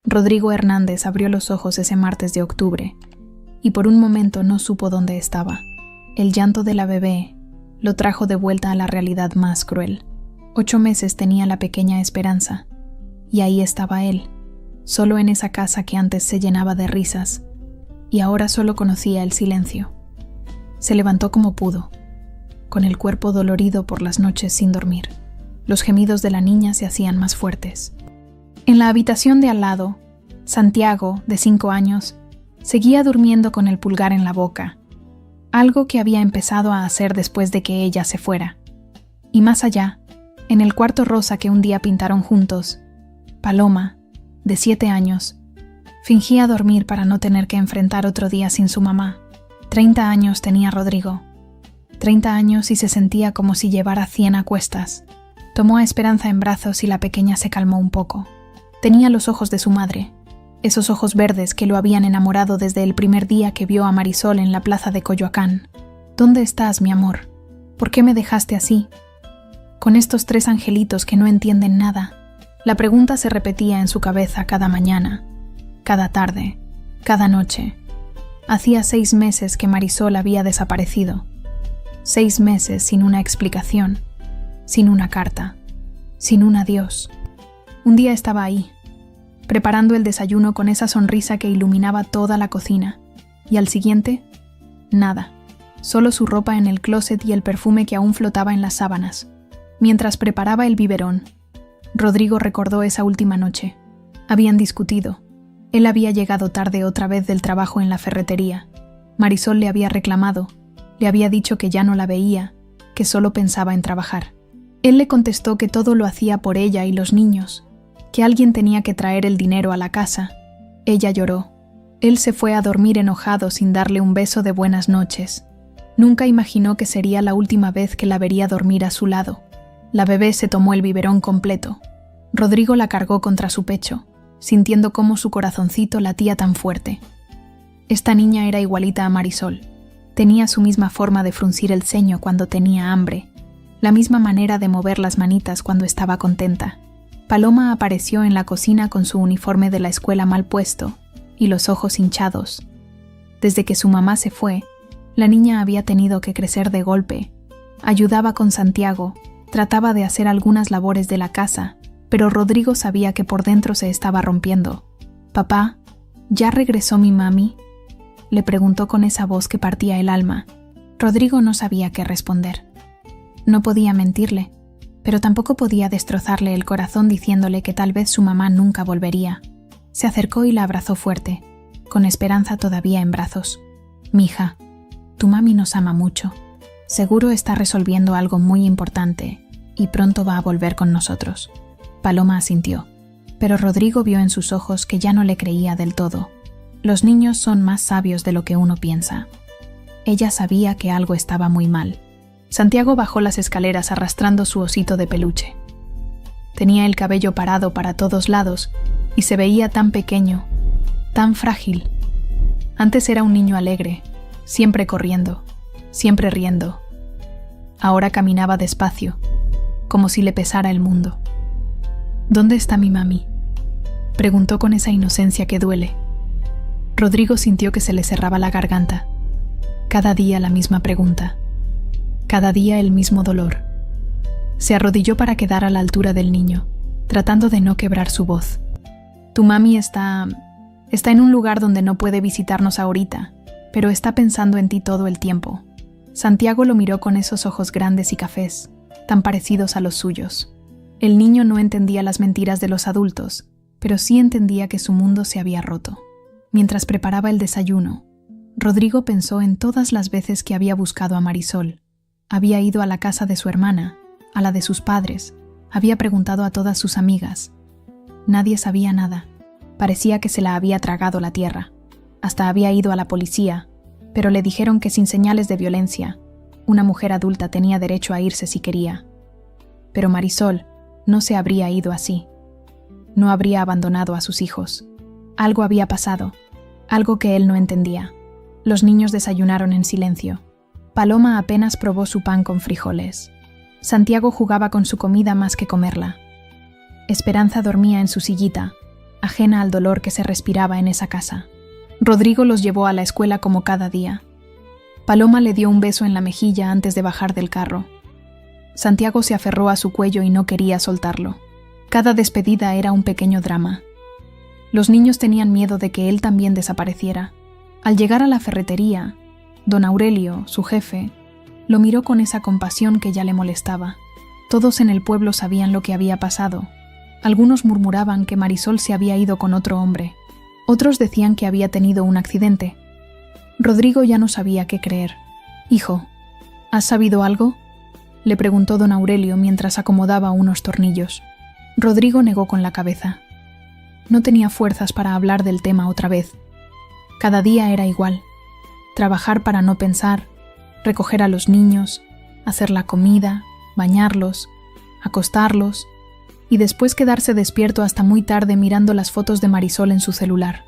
Rodrigo Hernández abrió los ojos ese martes de octubre y por un momento no supo dónde estaba. El llanto de la bebé lo trajo de vuelta a la realidad más cruel. 8 meses tenía la pequeña Esperanza y ahí estaba él, solo en esa casa que antes se llenaba de risas y ahora solo conocía el silencio. Se levantó como pudo, con el cuerpo dolorido por las noches sin dormir. Los gemidos de la niña se hacían más fuertes. En la habitación de al lado, Santiago, de 5 años, seguía durmiendo con el pulgar en la boca, algo que había empezado a hacer después de que ella se fuera. Y más allá, en el cuarto rosa que un día pintaron juntos, Paloma, de 7 años, fingía dormir para no tener que enfrentar otro día sin su mamá. 30 años tenía Rodrigo. 30 años y se sentía como si llevara 100 a cuestas. Tomó a Esperanza en brazos y la pequeña se calmó un poco. Tenía los ojos de su madre, esos ojos verdes que lo habían enamorado desde el primer día que vio a Marisol en la plaza de Coyoacán. ¿Dónde estás, mi amor? ¿Por qué me dejaste así? Con estos 3 angelitos que no entienden nada. La pregunta se repetía en su cabeza cada mañana, cada tarde, cada noche. Hacía 6 meses que Marisol había desaparecido. 6 meses sin una explicación, sin una carta, sin un adiós. Un día estaba ahí, preparando el desayuno con esa sonrisa que iluminaba toda la cocina, y al siguiente, nada, solo su ropa en el closet y el perfume que aún flotaba en las sábanas. Mientras preparaba el biberón, Rodrigo recordó esa última noche. Habían discutido. Él había llegado tarde otra vez del trabajo en la ferretería. Marisol le había reclamado, le había dicho que ya no la veía, que solo pensaba en trabajar. Él le contestó que todo lo hacía por ella y los niños, que alguien tenía que traer el dinero a la casa. Ella lloró. Él se fue a dormir enojado sin darle un beso de buenas noches. Nunca imaginó que sería la última vez que la vería dormir a su lado. La bebé se tomó el biberón completo. Rodrigo la cargó contra su pecho, sintiendo cómo su corazoncito latía tan fuerte. Esta niña era igualita a Marisol. Tenía su misma forma de fruncir el ceño cuando tenía hambre, la misma manera de mover las manitas cuando estaba contenta. Paloma apareció en la cocina con su uniforme de la escuela mal puesto y los ojos hinchados. Desde que su mamá se fue, la niña había tenido que crecer de golpe. Ayudaba con Santiago, trataba de hacer algunas labores de la casa, pero Rodrigo sabía que por dentro se estaba rompiendo. «Papá, ¿ya regresó mi mami?», le preguntó con esa voz que partía el alma. Rodrigo no sabía qué responder. No podía mentirle, pero tampoco podía destrozarle el corazón diciéndole que tal vez su mamá nunca volvería. Se acercó y la abrazó fuerte, con Esperanza todavía en brazos. «Mija, tu mami nos ama mucho. Seguro está resolviendo algo muy importante y pronto va a volver con nosotros». Paloma asintió, pero Rodrigo vio en sus ojos que ya no le creía del todo. Los niños son más sabios de lo que uno piensa. Ella sabía que algo estaba muy mal. Santiago bajó las escaleras arrastrando su osito de peluche. Tenía el cabello parado para todos lados y se veía tan pequeño, tan frágil. Antes era un niño alegre, siempre corriendo, siempre riendo. Ahora caminaba despacio, como si le pesara el mundo. «¿Dónde está mi mami?», preguntó con esa inocencia que duele. Rodrigo sintió que se le cerraba la garganta. Cada día la misma pregunta. Cada día el mismo dolor. Se arrodilló para quedar a la altura del niño, tratando de no quebrar su voz. «Tu mami está en un lugar donde no puede visitarnos ahorita, pero está pensando en ti todo el tiempo». Santiago lo miró con esos ojos grandes y cafés, tan parecidos a los suyos. El niño no entendía las mentiras de los adultos, pero sí entendía que su mundo se había roto. Mientras preparaba el desayuno, Rodrigo pensó en todas las veces que había buscado a Marisol. Había ido a la casa de su hermana, a la de sus padres, había preguntado a todas sus amigas. Nadie sabía nada. Parecía que se la había tragado la tierra. Hasta había ido a la policía, pero le dijeron que sin señales de violencia, una mujer adulta tenía derecho a irse si quería. Pero Marisol no se habría ido así. No habría abandonado a sus hijos. Algo había pasado, algo que él no entendía. Los niños desayunaron en silencio. Paloma apenas probó su pan con frijoles. Santiago jugaba con su comida más que comerla. Esperanza dormía en su sillita, ajena al dolor que se respiraba en esa casa. Rodrigo los llevó a la escuela como cada día. Paloma le dio un beso en la mejilla antes de bajar del carro. Santiago se aferró a su cuello y no quería soltarlo. Cada despedida era un pequeño drama. Los niños tenían miedo de que él también desapareciera. Al llegar a la ferretería, don Aurelio, su jefe, lo miró con esa compasión que ya le molestaba. Todos en el pueblo sabían lo que había pasado. Algunos murmuraban que Marisol se había ido con otro hombre. Otros decían que había tenido un accidente. Rodrigo ya no sabía qué creer. «Hijo, ¿has sabido algo?», le preguntó don Aurelio mientras acomodaba unos tornillos. Rodrigo negó con la cabeza. No tenía fuerzas para hablar del tema otra vez. Cada día era igual. Trabajar para no pensar, recoger a los niños, hacer la comida, bañarlos, acostarlos y después quedarse despierto hasta muy tarde mirando las fotos de Marisol en su celular.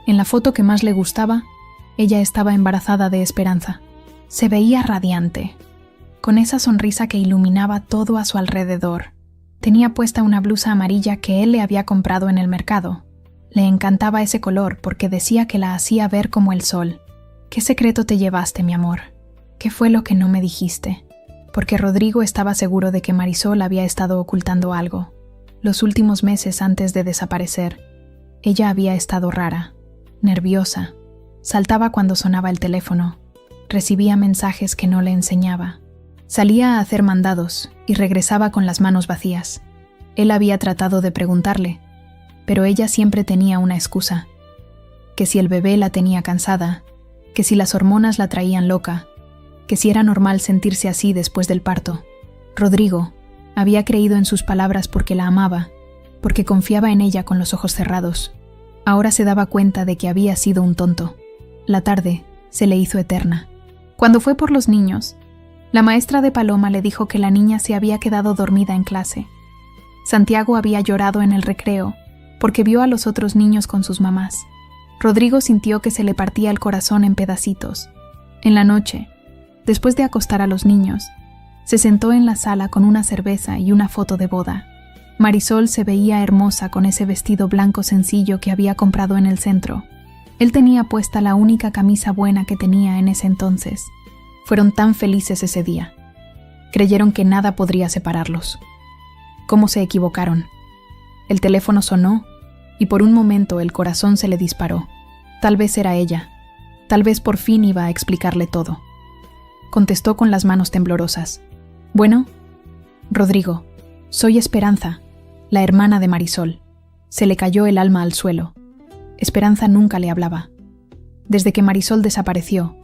En la foto que más le gustaba, ella estaba embarazada de Esperanza. Se veía radiante, con esa sonrisa que iluminaba todo a su alrededor. Tenía puesta una blusa amarilla que él le había comprado en el mercado. Le encantaba ese color porque decía que la hacía ver como el sol. «¿Qué secreto te llevaste, mi amor? ¿Qué fue lo que no me dijiste?», porque Rodrigo estaba seguro de que Marisol había estado ocultando algo. Los últimos meses antes de desaparecer, ella había estado rara, nerviosa, saltaba cuando sonaba el teléfono, recibía mensajes que no le enseñaba. Salía a hacer mandados y regresaba con las manos vacías. Él había tratado de preguntarle, pero ella siempre tenía una excusa. Que si el bebé la tenía cansada, que si las hormonas la traían loca, que si era normal sentirse así después del parto. Rodrigo había creído en sus palabras porque la amaba, porque confiaba en ella con los ojos cerrados. Ahora se daba cuenta de que había sido un tonto. La tarde se le hizo eterna. Cuando fue por los niños, la maestra de Paloma le dijo que la niña se había quedado dormida en clase. Santiago había llorado en el recreo porque vio a los otros niños con sus mamás. Rodrigo sintió que se le partía el corazón en pedacitos. En la noche, después de acostar a los niños, se sentó en la sala con una cerveza y una foto de boda. Marisol se veía hermosa con ese vestido blanco sencillo que había comprado en el centro. Él tenía puesta la única camisa buena que tenía en ese entonces. Fueron tan felices ese día. Creyeron que nada podría separarlos. ¿Cómo se equivocaron? El teléfono sonó y por un momento el corazón se le disparó. Tal vez era ella. Tal vez por fin iba a explicarle todo. Contestó con las manos temblorosas. «Bueno, Rodrigo, soy Esperanza, la hermana de Marisol». Se le cayó el alma al suelo. Esperanza nunca le hablaba. Desde que Marisol desapareció,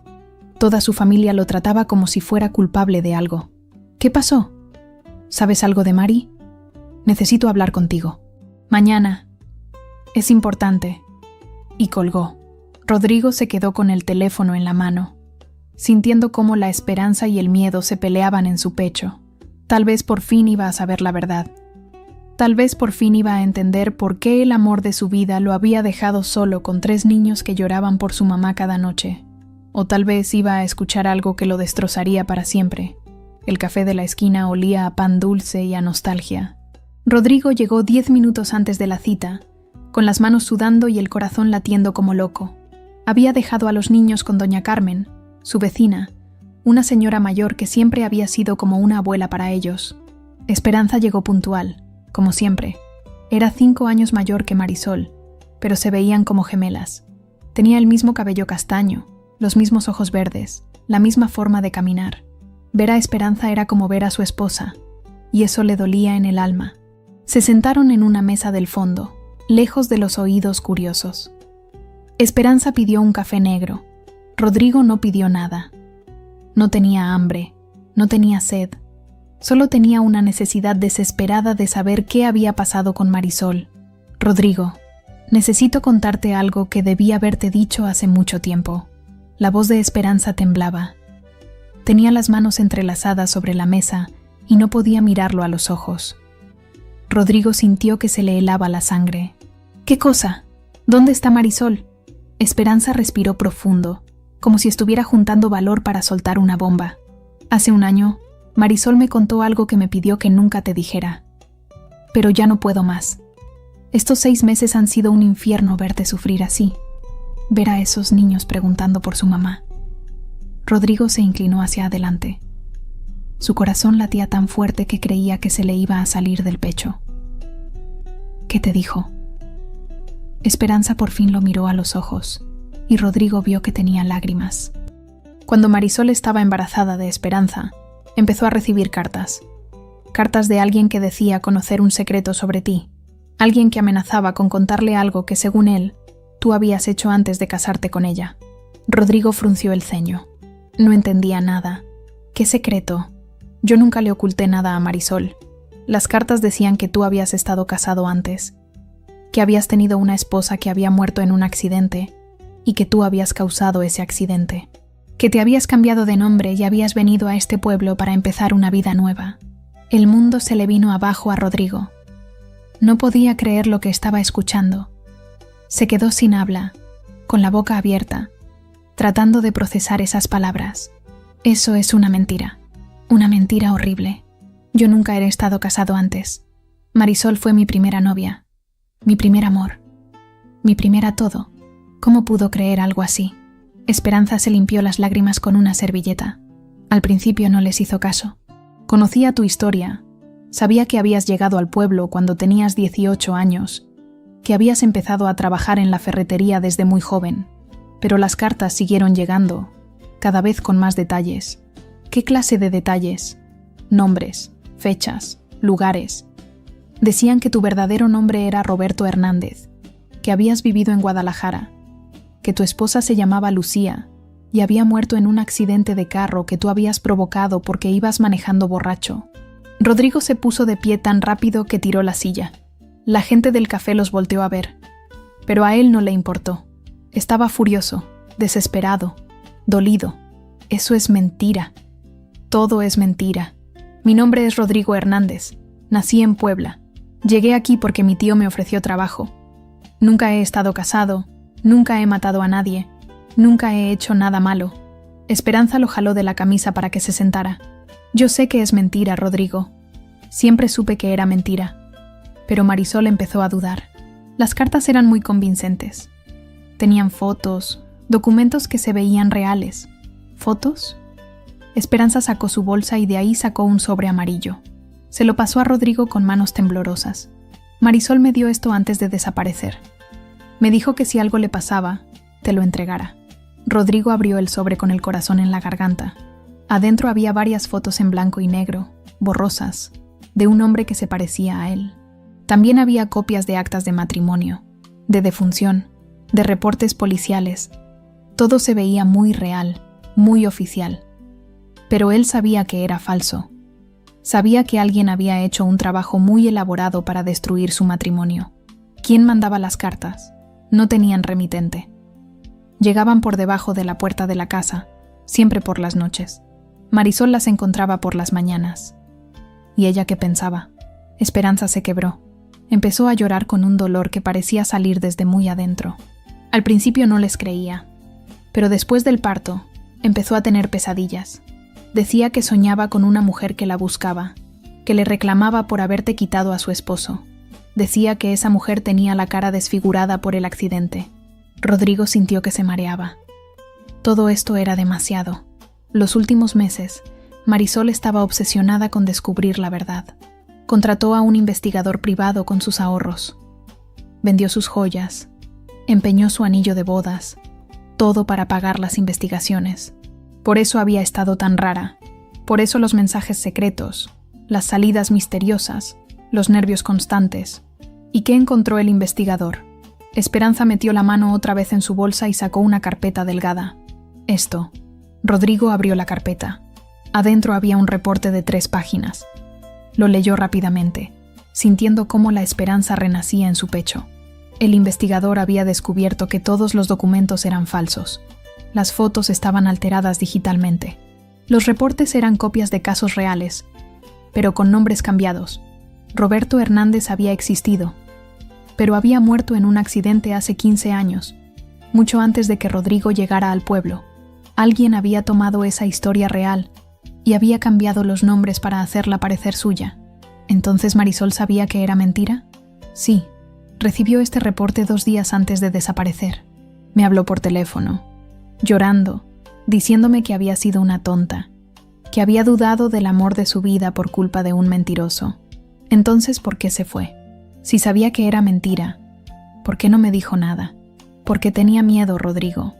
toda su familia lo trataba como si fuera culpable de algo. «¿Qué pasó? ¿Sabes algo de Mari? Necesito hablar contigo. Mañana. Es importante». Y colgó. Rodrigo se quedó con el teléfono en la mano, sintiendo cómo la esperanza y el miedo se peleaban en su pecho. Tal vez por fin iba a saber la verdad. Tal vez por fin iba a entender por qué el amor de su vida lo había dejado solo con 3 niños que lloraban por su mamá cada noche. O tal vez iba a escuchar algo que lo destrozaría para siempre. El café de la esquina olía a pan dulce y a nostalgia. Rodrigo llegó 10 minutos antes de la cita, con las manos sudando y el corazón latiendo como loco. Había dejado a los niños con doña Carmen, su vecina, una señora mayor que siempre había sido como una abuela para ellos. Esperanza llegó puntual, como siempre. Era 5 años mayor que Marisol, pero se veían como gemelas. Tenía el mismo cabello castaño, los mismos ojos verdes, la misma forma de caminar. Ver a Esperanza era como ver a su esposa, y eso le dolía en el alma. Se sentaron en una mesa del fondo, lejos de los oídos curiosos. Esperanza pidió un café negro. Rodrigo no pidió nada. No tenía hambre, no tenía sed. Solo tenía una necesidad desesperada de saber qué había pasado con Marisol. «Rodrigo, necesito contarte algo que debí haberte dicho hace mucho tiempo». La voz de Esperanza temblaba. Tenía las manos entrelazadas sobre la mesa y no podía mirarlo a los ojos. Rodrigo sintió que se le helaba la sangre. «¿Qué cosa? ¿Dónde está Marisol?». Esperanza respiró profundo, como si estuviera juntando valor para soltar una bomba. «Hace un año, Marisol me contó algo que me pidió que nunca te dijera. Pero ya no puedo más. Estos 6 meses han sido un infierno verte sufrir así. Ver a esos niños preguntando por su mamá. Rodrigo se inclinó hacia adelante. Su corazón latía tan fuerte que creía que se le iba a salir del pecho. ¿Qué te dijo? Esperanza por fin lo miró a los ojos, y Rodrigo vio que tenía lágrimas. Cuando Marisol estaba embarazada de Esperanza, empezó a recibir cartas. Cartas de alguien que decía conocer un secreto sobre ti, alguien que amenazaba con contarle algo que, según él, tú habías hecho antes de casarte con ella. Rodrigo frunció el ceño. No entendía nada. ¿Qué secreto? Yo nunca le oculté nada a Marisol. Las cartas decían que tú habías estado casado antes, que habías tenido una esposa que había muerto en un accidente y que tú habías causado ese accidente, que te habías cambiado de nombre y habías venido a este pueblo para empezar una vida nueva. El mundo se le vino abajo a Rodrigo. No podía creer lo que estaba escuchando. Se quedó sin habla, con la boca abierta, tratando de procesar esas palabras. Eso es una mentira horrible. Yo nunca he estado casado antes. Marisol fue mi primera novia, mi primer amor, mi primera todo. ¿Cómo pudo creer algo así? Esperanza se limpió las lágrimas con una servilleta. Al principio no les hizo caso. Conocía tu historia. Sabía que habías llegado al pueblo cuando tenías 18 años, que habías empezado a trabajar en la ferretería desde muy joven, pero las cartas siguieron llegando, cada vez con más detalles. ¿Qué clase de detalles? Nombres, fechas, lugares. Decían que tu verdadero nombre era Roberto Hernández, que habías vivido en Guadalajara, que tu esposa se llamaba Lucía y había muerto en un accidente de carro que tú habías provocado porque ibas manejando borracho. Rodrigo se puso de pie tan rápido que tiró la silla. La gente del café los volteó a ver, pero a él no le importó. Estaba furioso, desesperado, dolido. Eso es mentira. Todo es mentira. Mi nombre es Rodrigo Hernández. Nací en Puebla. Llegué aquí porque mi tío me ofreció trabajo. Nunca he estado casado, nunca he matado a nadie, nunca he hecho nada malo. Esperanza lo jaló de la camisa para que se sentara. Yo sé que es mentira, Rodrigo. Siempre supe que era mentira. Pero Marisol empezó a dudar. Las cartas eran muy convincentes. Tenían fotos, documentos que se veían reales. ¿Fotos? Esperanza sacó su bolsa y de ahí sacó un sobre amarillo. Se lo pasó a Rodrigo con manos temblorosas. Marisol me dio esto antes de desaparecer. Me dijo que si algo le pasaba, te lo entregara. Rodrigo abrió el sobre con el corazón en la garganta. Adentro había varias fotos en blanco y negro, borrosas, de un hombre que se parecía a él. También había copias de actas de matrimonio, de defunción, de reportes policiales. Todo se veía muy real, muy oficial. Pero él sabía que era falso. Sabía que alguien había hecho un trabajo muy elaborado para destruir su matrimonio. ¿Quién mandaba las cartas? No tenían remitente. Llegaban por debajo de la puerta de la casa, siempre por las noches. Marisol las encontraba por las mañanas. ¿Y ella qué pensaba? Esperanza se quebró. Empezó a llorar con un dolor que parecía salir desde muy adentro. Al principio no les creía, pero después del parto, empezó a tener pesadillas. Decía que soñaba con una mujer que la buscaba, que le reclamaba por haberte quitado a su esposo. Decía que esa mujer tenía la cara desfigurada por el accidente. Rodrigo sintió que se mareaba. Todo esto era demasiado. Los últimos meses, Marisol estaba obsesionada con descubrir la verdad. Contrató a un investigador privado con sus ahorros. Vendió sus joyas, empeñó su anillo de bodas, todo para pagar las investigaciones. Por eso había estado tan rara, por eso los mensajes secretos, las salidas misteriosas, los nervios constantes. ¿Y qué encontró el investigador? Esperanza metió la mano otra vez en su bolsa y sacó una carpeta delgada. Esto. Rodrigo abrió la carpeta. Adentro había un reporte de 3 páginas. Lo leyó rápidamente, sintiendo cómo la esperanza renacía en su pecho. El investigador había descubierto que todos los documentos eran falsos. Las fotos estaban alteradas digitalmente. Los reportes eran copias de casos reales, pero con nombres cambiados. Roberto Hernández había existido, pero había muerto en un accidente hace 15 años, mucho antes de que Rodrigo llegara al pueblo. Alguien había tomado esa historia real y había cambiado los nombres para hacerla parecer suya. ¿Entonces Marisol sabía que era mentira? Sí, Recibió este reporte 2 días antes de desaparecer. Me habló por teléfono, llorando, diciéndome que había sido una tonta, que había dudado del amor de su vida por culpa de un mentiroso. Entonces, ¿por qué se fue? Si sabía que era mentira, ¿por qué no me dijo nada? Porque tenía miedo, Rodrigo.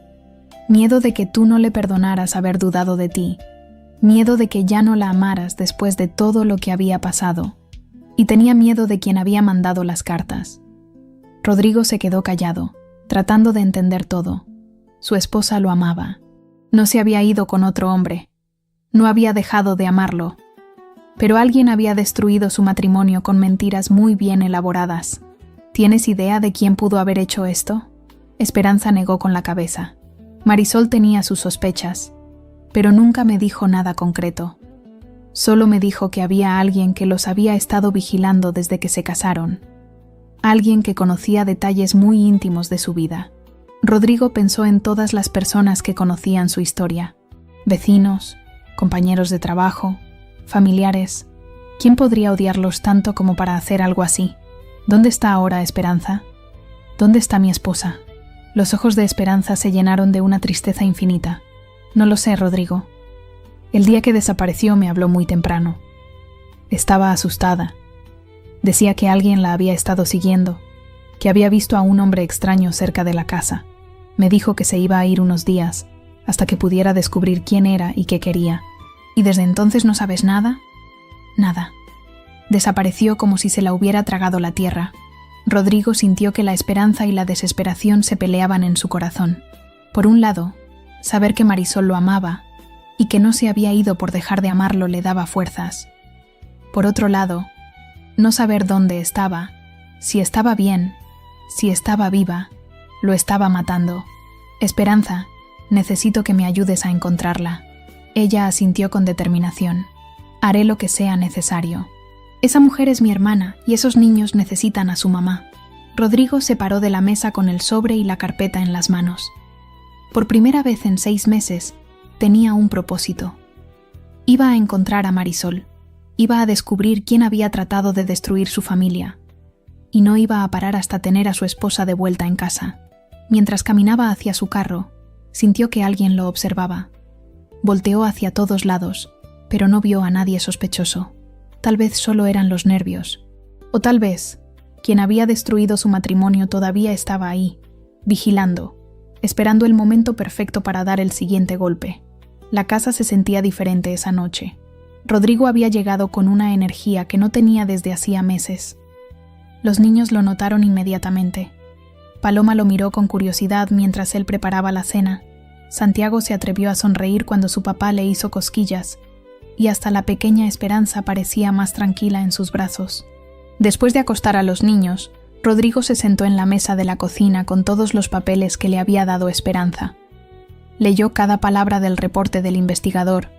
Miedo de que tú no le perdonaras haber dudado de ti. Miedo de que ya no la amaras después de todo lo que había pasado. Y tenía miedo de quien había mandado las cartas. Rodrigo se quedó callado, tratando de entender todo. Su esposa lo amaba. No se había ido con otro hombre. No había dejado de amarlo. Pero alguien había destruido su matrimonio con mentiras muy bien elaboradas. ¿Tienes idea de quién pudo haber hecho esto? Esperanza negó con la cabeza. Marisol tenía sus sospechas, pero nunca me dijo nada concreto. Solo me dijo que había alguien que los había estado vigilando desde que se casaron. Alguien que conocía detalles muy íntimos de su vida. Rodrigo pensó en todas las personas que conocían su historia. Vecinos, compañeros de trabajo, familiares. ¿Quién podría odiarlos tanto como para hacer algo así? ¿Dónde está ahora Esperanza? ¿Dónde está mi esposa? Los ojos de Esperanza se llenaron de una tristeza infinita. No lo sé, Rodrigo. El día que desapareció me habló muy temprano. Estaba asustada. Decía que alguien la había estado siguiendo, que había visto a un hombre extraño cerca de la casa. Me dijo que se iba a ir unos días, hasta que pudiera descubrir quién era y qué quería. ¿Y desde entonces no sabes nada? Nada. Desapareció como si se la hubiera tragado la tierra. Rodrigo sintió que la esperanza y la desesperación se peleaban en su corazón. Por un lado, saber que Marisol lo amaba y que no se había ido por dejar de amarlo le daba fuerzas. Por otro lado, no saber dónde estaba, si estaba bien, si estaba viva, lo estaba matando. Esperanza, necesito que me ayudes a encontrarla. Ella asintió con determinación. Haré lo que sea necesario. Esa mujer es mi hermana y esos niños necesitan a su mamá. Rodrigo se paró de la mesa con el sobre y la carpeta en las manos. Por primera vez en 6 meses, tenía un propósito. Iba a encontrar a Marisol. Iba a descubrir quién había tratado de destruir su familia. Y no iba a parar hasta tener a su esposa de vuelta en casa. Mientras caminaba hacia su carro, sintió que alguien lo observaba. Volteó hacia todos lados, pero no vio a nadie sospechoso. Tal vez solo eran los nervios. O tal vez, quien había destruido su matrimonio todavía estaba ahí, vigilando, esperando el momento perfecto para dar el siguiente golpe. La casa se sentía diferente esa noche. Rodrigo había llegado con una energía que no tenía desde hacía meses. Los niños lo notaron inmediatamente. Paloma lo miró con curiosidad mientras él preparaba la cena. Santiago se atrevió a sonreír cuando su papá le hizo cosquillas, y hasta la pequeña Esperanza parecía más tranquila en sus brazos. Después de acostar a los niños, Rodrigo se sentó en la mesa de la cocina con todos los papeles que le había dado Esperanza. Leyó cada palabra del reporte del investigador,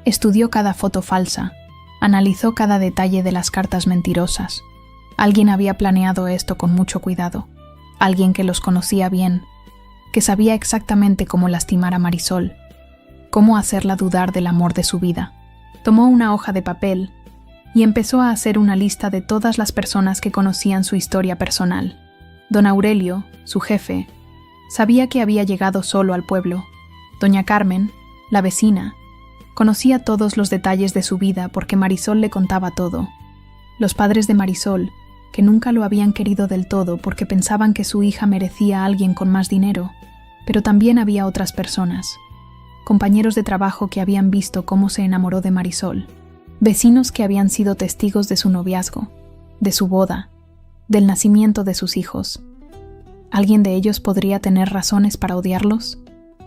estudió cada foto falsa, analizó cada detalle de las cartas mentirosas. Alguien había planeado esto con mucho cuidado, alguien que los conocía bien, que sabía exactamente cómo lastimar a Marisol, cómo hacerla dudar del amor de su vida. Tomó una hoja de papel y empezó a hacer una lista de todas las personas que conocían su historia personal. Don Aurelio, su jefe, sabía que había llegado solo al pueblo. Doña Carmen, la vecina, conocía todos los detalles de su vida porque Marisol le contaba todo. Los padres de Marisol, que nunca lo habían querido del todo porque pensaban que su hija merecía a alguien con más dinero, pero también había otras personas. Compañeros de trabajo que habían visto cómo se enamoró de Marisol, vecinos que habían sido testigos de su noviazgo, de su boda, del nacimiento de sus hijos. ¿Alguien de ellos podría tener razones para odiarlos?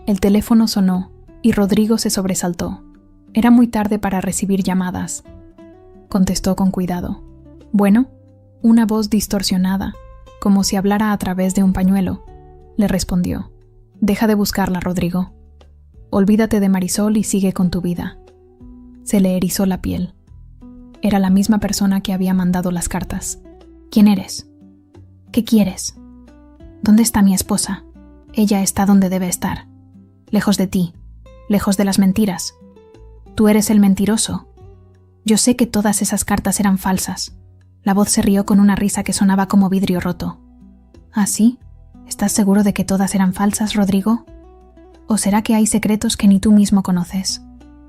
El teléfono sonó y Rodrigo se sobresaltó. Era muy tarde para recibir llamadas. Contestó con cuidado. «Bueno», una voz distorsionada, como si hablara a través de un pañuelo, le respondió. «Deja de buscarla, Rodrigo. Olvídate de Marisol y sigue con tu vida». Se le erizó la piel. Era la misma persona que había mandado las cartas. «¿Quién eres? ¿Qué quieres? ¿Dónde está mi esposa? Ella está donde debe estar. Lejos de ti, lejos de las mentiras. Tú eres el mentiroso. Yo sé que todas esas cartas eran falsas». La voz se rió con una risa que sonaba como vidrio roto. ¿Ah, sí? ¿Estás seguro de que todas eran falsas, Rodrigo? ¿O será que hay secretos que ni tú mismo conoces?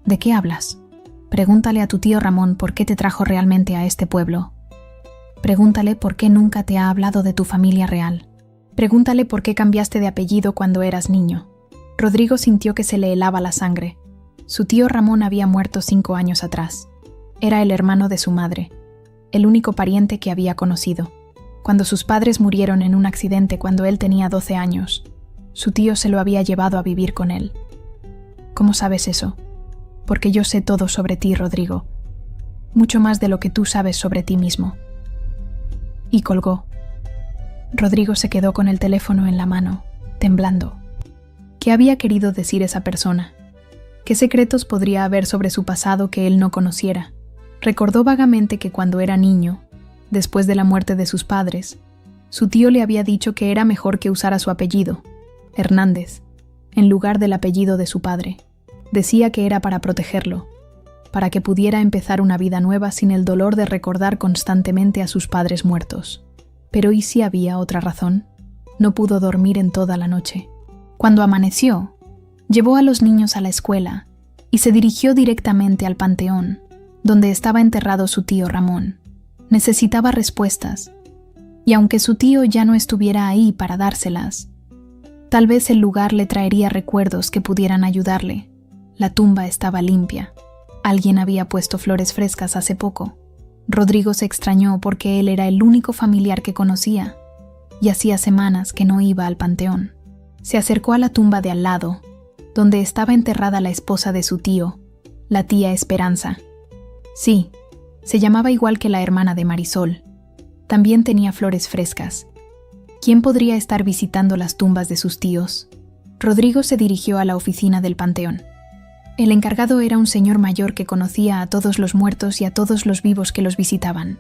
¿De qué hablas? Pregúntale a tu tío Ramón por qué te trajo realmente a este pueblo. Pregúntale por qué nunca te ha hablado de tu familia real. Pregúntale por qué cambiaste de apellido cuando eras niño. Rodrigo sintió que se le helaba la sangre. Su tío Ramón había muerto 5 años atrás. Era el hermano de su madre, el único pariente que había conocido. Cuando sus padres murieron en un accidente cuando él tenía 12 años, su tío se lo había llevado a vivir con él. ¿Cómo sabes eso? Porque yo sé todo sobre ti, Rodrigo. Mucho más de lo que tú sabes sobre ti mismo. Y colgó. Rodrigo se quedó con el teléfono en la mano, temblando. ¿Qué había querido decir esa persona? ¿Qué secretos podría haber sobre su pasado que él no conociera? Recordó vagamente que cuando era niño, después de la muerte de sus padres, su tío le había dicho que era mejor que usara su apellido, Hernández, en lugar del apellido de su padre. Decía que era para protegerlo, para que pudiera empezar una vida nueva sin el dolor de recordar constantemente a sus padres muertos. Pero ¿y si había otra razón? No pudo dormir en toda la noche. Cuando amaneció, llevó a los niños a la escuela y se dirigió directamente al panteón, donde estaba enterrado su tío Ramón. Necesitaba respuestas, y aunque su tío ya no estuviera ahí para dárselas, tal vez el lugar le traería recuerdos que pudieran ayudarle. La tumba estaba limpia. Alguien había puesto flores frescas hace poco. Rodrigo se extrañó porque él era el único familiar que conocía, y hacía semanas que no iba al panteón. Se acercó a la tumba de al lado, donde estaba enterrada la esposa de su tío, la tía Esperanza. Sí, se llamaba igual que la hermana de Marisol. También tenía flores frescas. ¿Quién podría estar visitando las tumbas de sus tíos? Rodrigo se dirigió a la oficina del panteón. El encargado era un señor mayor que conocía a todos los muertos y a todos los vivos que los visitaban.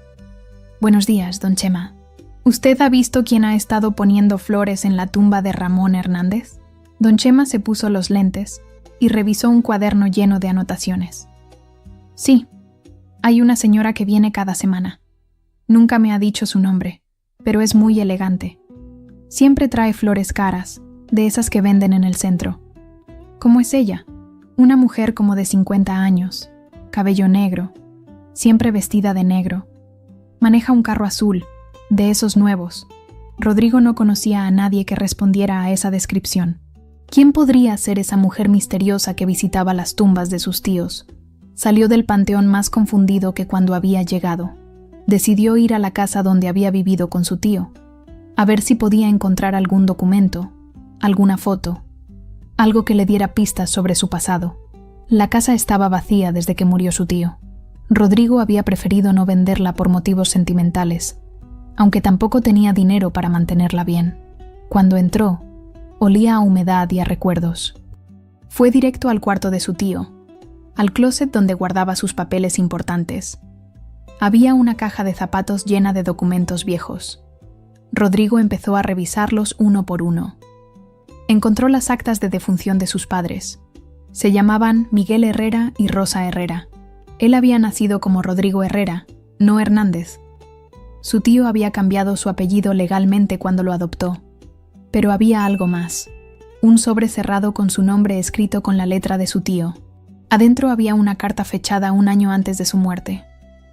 Buenos días, don Chema. ¿Usted ha visto quién ha estado poniendo flores en la tumba de Ramón Hernández? Don Chema se puso los lentes y revisó un cuaderno lleno de anotaciones. Sí, hay una señora que viene cada semana. Nunca me ha dicho su nombre, pero es muy elegante. Siempre trae flores caras, de esas que venden en el centro. ¿Cómo es ella? Una mujer como de 50 años, cabello negro, siempre vestida de negro. Maneja un carro azul, de esos nuevos. Rodrigo no conocía a nadie que respondiera a esa descripción. ¿Quién podría ser esa mujer misteriosa que visitaba las tumbas de sus tíos? Salió del panteón más confundido que cuando había llegado. Decidió ir a la casa donde había vivido con su tío, a ver si podía encontrar algún documento, alguna foto, algo que le diera pistas sobre su pasado. La casa estaba vacía desde que murió su tío. Rodrigo había preferido no venderla por motivos sentimentales, aunque tampoco tenía dinero para mantenerla bien. Cuando entró, olía a humedad y a recuerdos. Fue directo al cuarto de su tío, al closet donde guardaba sus papeles importantes. Había una caja de zapatos llena de documentos viejos. Rodrigo empezó a revisarlos uno por uno. Encontró las actas de defunción de sus padres. Se llamaban Miguel Herrera y Rosa Herrera. Él había nacido como Rodrigo Herrera, no Hernández. Su tío había cambiado su apellido legalmente cuando lo adoptó. Pero había algo más. Un sobre cerrado con su nombre escrito con la letra de su tío. Adentro había una carta fechada 1 año antes de su muerte.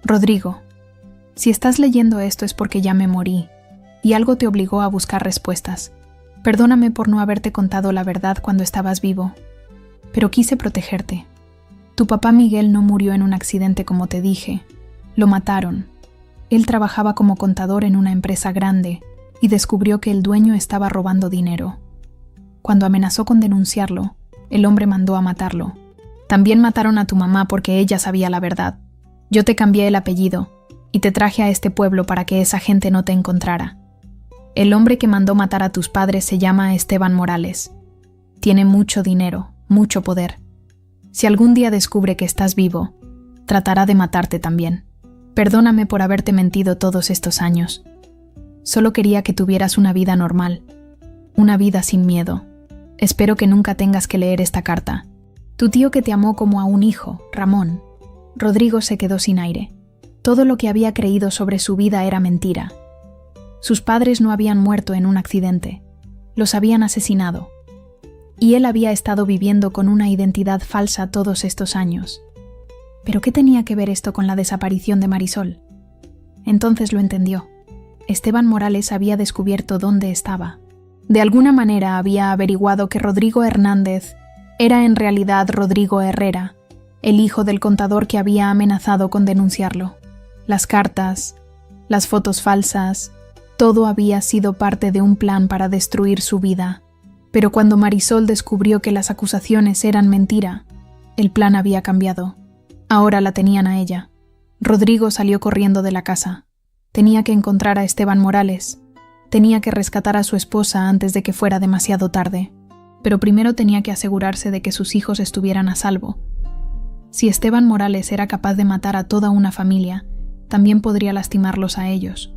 Rodrigo, si estás leyendo esto es porque ya me morí, y algo te obligó a buscar respuestas. Perdóname por no haberte contado la verdad cuando estabas vivo, pero quise protegerte. Tu papá Miguel no murió en un accidente como te dije. Lo mataron. Él trabajaba como contador en una empresa grande y descubrió que el dueño estaba robando dinero. Cuando amenazó con denunciarlo, el hombre mandó a matarlo. También mataron a tu mamá porque ella sabía la verdad. Yo te cambié el apellido y te traje a este pueblo para que esa gente no te encontrara. El hombre que mandó matar a tus padres se llama Esteban Morales. Tiene mucho dinero, mucho poder. Si algún día descubre que estás vivo, tratará de matarte también. Perdóname por haberte mentido todos estos años. Solo quería que tuvieras una vida normal, una vida sin miedo. Espero que nunca tengas que leer esta carta. Tu tío que te amó como a un hijo, Ramón. Rodrigo se quedó sin aire. Todo lo que había creído sobre su vida era mentira. Sus padres no habían muerto en un accidente, los habían asesinado. Y él había estado viviendo con una identidad falsa todos estos años. ¿Pero qué tenía que ver esto con la desaparición de Marisol? Entonces lo entendió. Esteban Morales había descubierto dónde estaba. De alguna manera había averiguado que Rodrigo Hernández era en realidad Rodrigo Herrera, el hijo del contador que había amenazado con denunciarlo. Las cartas, las fotos falsas, todo había sido parte de un plan para destruir su vida. Pero cuando Marisol descubrió que las acusaciones eran mentira, el plan había cambiado. Ahora la tenían a ella. Rodrigo salió corriendo de la casa. Tenía que encontrar a Esteban Morales. Tenía que rescatar a su esposa antes de que fuera demasiado tarde. Pero primero tenía que asegurarse de que sus hijos estuvieran a salvo. Si Esteban Morales era capaz de matar a toda una familia, también podría lastimarlos a ellos.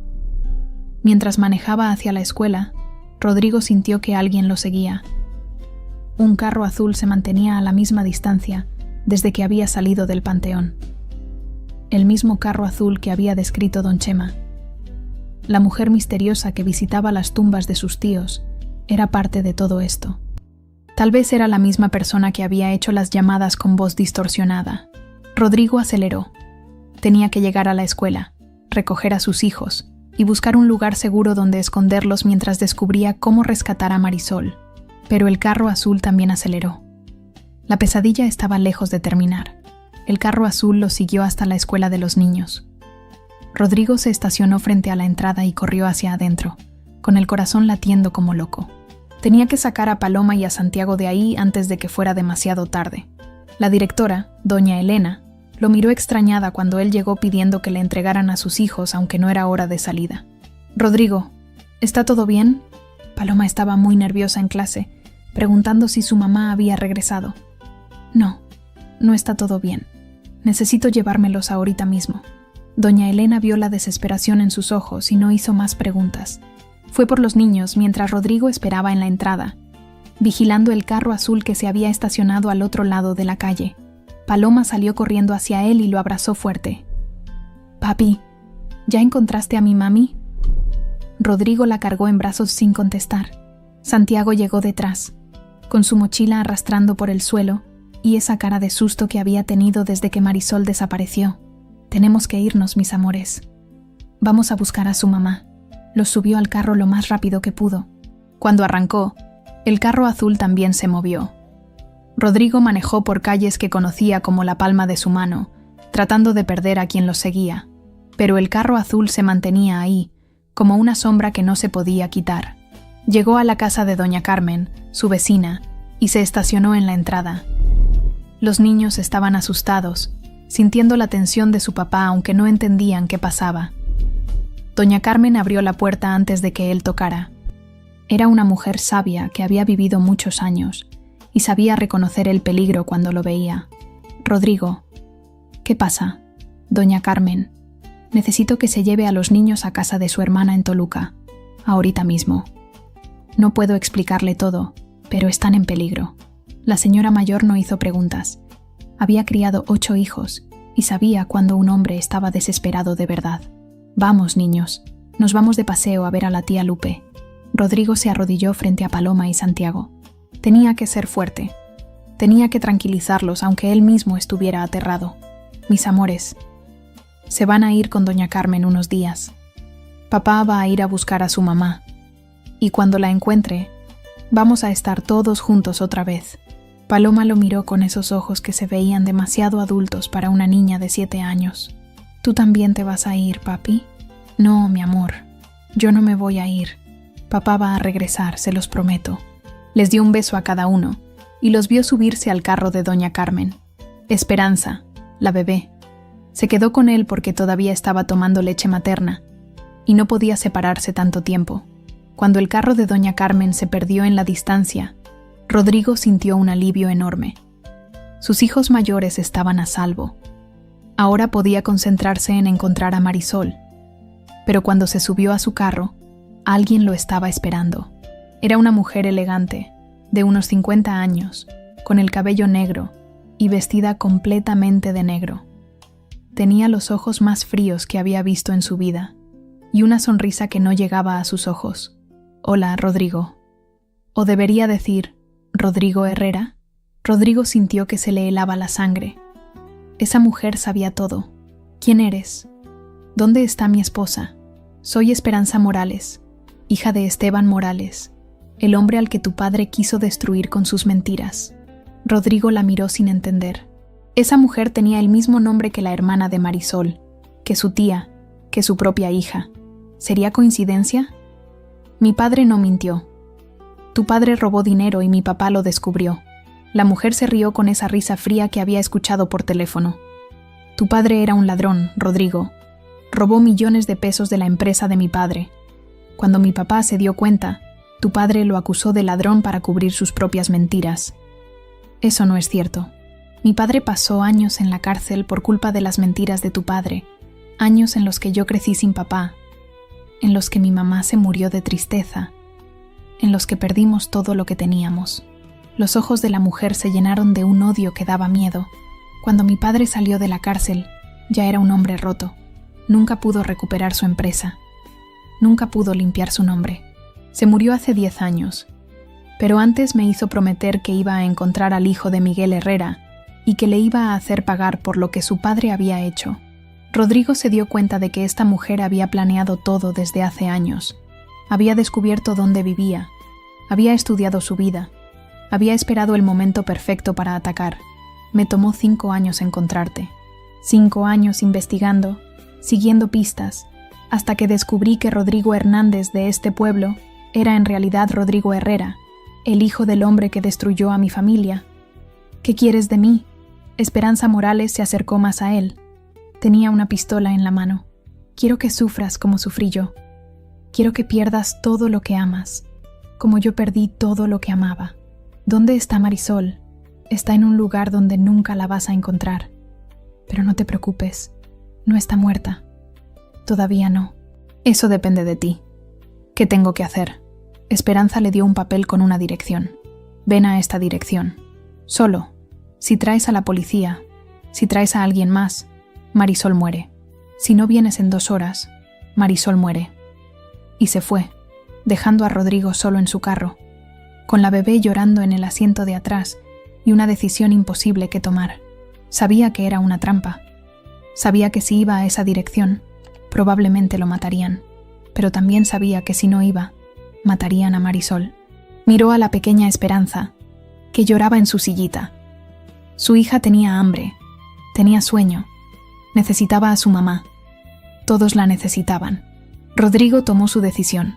Mientras manejaba hacia la escuela, Rodrigo sintió que alguien lo seguía. Un carro azul se mantenía a la misma distancia desde que había salido del panteón. El mismo carro azul que había descrito don Chema. La mujer misteriosa que visitaba las tumbas de sus tíos era parte de todo esto. Tal vez era la misma persona que había hecho las llamadas con voz distorsionada. Rodrigo aceleró. Tenía que llegar a la escuela, recoger a sus hijos y buscar un lugar seguro donde esconderlos mientras descubría cómo rescatar a Marisol. Pero el carro azul también aceleró. La pesadilla estaba lejos de terminar. El carro azul los siguió hasta la escuela de los niños. Rodrigo se estacionó frente a la entrada y corrió hacia adentro, con el corazón latiendo como loco. Tenía que sacar a Paloma y a Santiago de ahí antes de que fuera demasiado tarde. La directora, doña Elena, lo miró extrañada cuando él llegó pidiendo que le entregaran a sus hijos aunque no era hora de salida. «Rodrigo, ¿está todo bien?» Paloma estaba muy nerviosa en clase, preguntando si su mamá había regresado. «No, no está todo bien. Necesito llevármelos ahorita mismo». Doña Elena vio la desesperación en sus ojos y no hizo más preguntas. Fue por los niños mientras Rodrigo esperaba en la entrada, vigilando el carro azul que se había estacionado al otro lado de la calle. Paloma salió corriendo hacia él y lo abrazó fuerte. «Papi, ¿ya encontraste a mi mami?» Rodrigo la cargó en brazos sin contestar. Santiago llegó detrás, con su mochila arrastrando por el suelo y esa cara de susto que había tenido desde que Marisol desapareció. «Tenemos que irnos, mis amores. Vamos a buscar a su mamá». Los subió al carro lo más rápido que pudo. Cuando arrancó, el carro azul también se movió. Rodrigo manejó por calles que conocía como la palma de su mano, tratando de perder a quien lo seguía, pero el carro azul se mantenía ahí, como una sombra que no se podía quitar. Llegó a la casa de doña Carmen, su vecina, y se estacionó en la entrada. Los niños estaban asustados, sintiendo la tensión de su papá aunque no entendían qué pasaba. Doña Carmen abrió la puerta antes de que él tocara. Era una mujer sabia que había vivido muchos años y sabía reconocer el peligro cuando lo veía. «Rodrigo, ¿qué pasa?» «Doña Carmen, necesito que se lleve a los niños a casa de su hermana en Toluca, ahorita mismo. No puedo explicarle todo, pero están en peligro». La señora mayor no hizo preguntas. Había criado 8 hijos y sabía cuando un hombre estaba desesperado de verdad. «Vamos, niños, nos vamos de paseo a ver a la tía Lupe». Rodrigo se arrodilló frente a Paloma y Santiago. Tenía que ser fuerte. Tenía que tranquilizarlos aunque él mismo estuviera aterrado. «Mis amores, se van a ir con doña Carmen unos días. Papá va a ir a buscar a su mamá. Y cuando la encuentre, vamos a estar todos juntos otra vez». Paloma lo miró con esos ojos que se veían demasiado adultos para una niña de 7 años. «¿Tú también te vas a ir, papi?» «No, mi amor, yo no me voy a ir. Papá va a regresar, se los prometo». Les dio un beso a cada uno y los vio subirse al carro de doña Carmen. Esperanza, la bebé, se quedó con él porque todavía estaba tomando leche materna y no podía separarse tanto tiempo. Cuando el carro de doña Carmen se perdió en la distancia, Rodrigo sintió un alivio enorme. Sus hijos mayores estaban a salvo. Ahora podía concentrarse en encontrar a Marisol. Pero cuando se subió a su carro, alguien lo estaba esperando. Era una mujer elegante, de unos 50 años, con el cabello negro y vestida completamente de negro. Tenía los ojos más fríos que había visto en su vida y una sonrisa que no llegaba a sus ojos. «Hola, Rodrigo». O debería decir, «¿Rodrigo Herrera?» Rodrigo sintió que se le helaba la sangre. Esa mujer sabía todo. «¿Quién eres?» «¿Dónde está mi esposa?» «Soy Esperanza Morales, hija de Esteban Morales, el hombre al que tu padre quiso destruir con sus mentiras». Rodrigo la miró sin entender. Esa mujer tenía el mismo nombre que la hermana de Marisol, que su tía, que su propia hija. ¿Sería coincidencia? «Mi padre no mintió. Tu padre robó dinero y mi papá lo descubrió». La mujer se rió con esa risa fría que había escuchado por teléfono. «Tu padre era un ladrón, Rodrigo. Robó millones de pesos de la empresa de mi padre. Cuando mi papá se dio cuenta, tu padre lo acusó de ladrón para cubrir sus propias mentiras». «Eso no es cierto. Mi padre pasó años en la cárcel por culpa de las mentiras de tu padre, años en los que yo crecí sin papá, en los que mi mamá se murió de tristeza, en los que perdimos todo lo que teníamos». Los ojos de la mujer se llenaron de un odio que daba miedo. Cuando mi padre salió de la cárcel, ya era un hombre roto. Nunca pudo recuperar su empresa. Nunca pudo limpiar su nombre. Se murió hace 10 años. Pero antes me hizo prometer que iba a encontrar al hijo de Miguel Herrera y que le iba a hacer pagar por lo que su padre había hecho. Rodrigo se dio cuenta de que esta mujer había planeado todo desde hace años. Había descubierto dónde vivía. Había estudiado su vida. Había esperado el momento perfecto para atacar. Me tomó 5 años encontrarte. 5 años investigando, siguiendo pistas, hasta que descubrí que Rodrigo Hernández de este pueblo era en realidad Rodrigo Herrera, el hijo del hombre que destruyó a mi familia. «¿Qué quieres de mí?» Esperanza Morales se acercó más a él. Tenía una pistola en la mano. «Quiero que sufras como sufrí yo. Quiero que pierdas todo lo que amas, como yo perdí todo lo que amaba. ¿Dónde está Marisol? Está en un lugar donde nunca la vas a encontrar. Pero no te preocupes, no está muerta. Todavía no. Eso depende de ti. ¿Qué tengo que hacer?» Esperanza le dio un papel con una dirección. «Ven a esta dirección. Solo. Si traes a la policía, si traes a alguien más, Marisol muere. Si no vienes en 2 horas, Marisol muere». Y se fue, dejando a Rodrigo solo en su carro, con la bebé llorando en el asiento de atrás y una decisión imposible que tomar. Sabía que era una trampa. Sabía que si iba a esa dirección, probablemente lo matarían, pero también sabía que si no iba, matarían a Marisol. Miró a la pequeña Esperanza, que lloraba en su sillita. Su hija tenía hambre, tenía sueño, necesitaba a su mamá. Todos la necesitaban. Rodrigo tomó su decisión.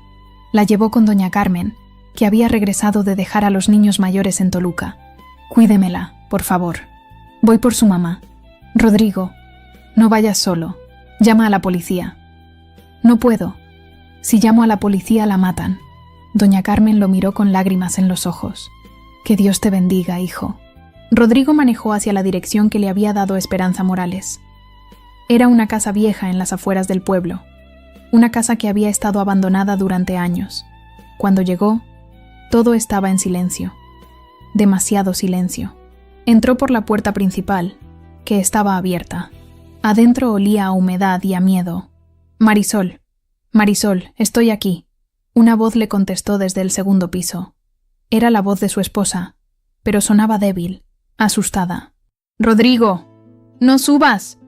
La llevó con doña Carmen, que había regresado de dejar a los niños mayores en Toluca. «Cuídemela, por favor. Voy por su mamá. Rodrigo, no vayas solo. Llama a la policía». «No puedo. Si llamo a la policía la matan». Doña Carmen lo miró con lágrimas en los ojos. «Que Dios te bendiga, hijo». Rodrigo manejó hacia la dirección que le había dado Esperanza Morales. Era una casa vieja en las afueras del pueblo. Una casa que había estado abandonada durante años. Cuando llegó, todo estaba en silencio. Demasiado silencio. Entró por la puerta principal, que estaba abierta. Adentro olía a humedad y a miedo. «Marisol, Marisol, estoy aquí». Una voz le contestó desde el 2º piso. Era la voz de su esposa, pero sonaba débil, asustada. «Rodrigo, no subas.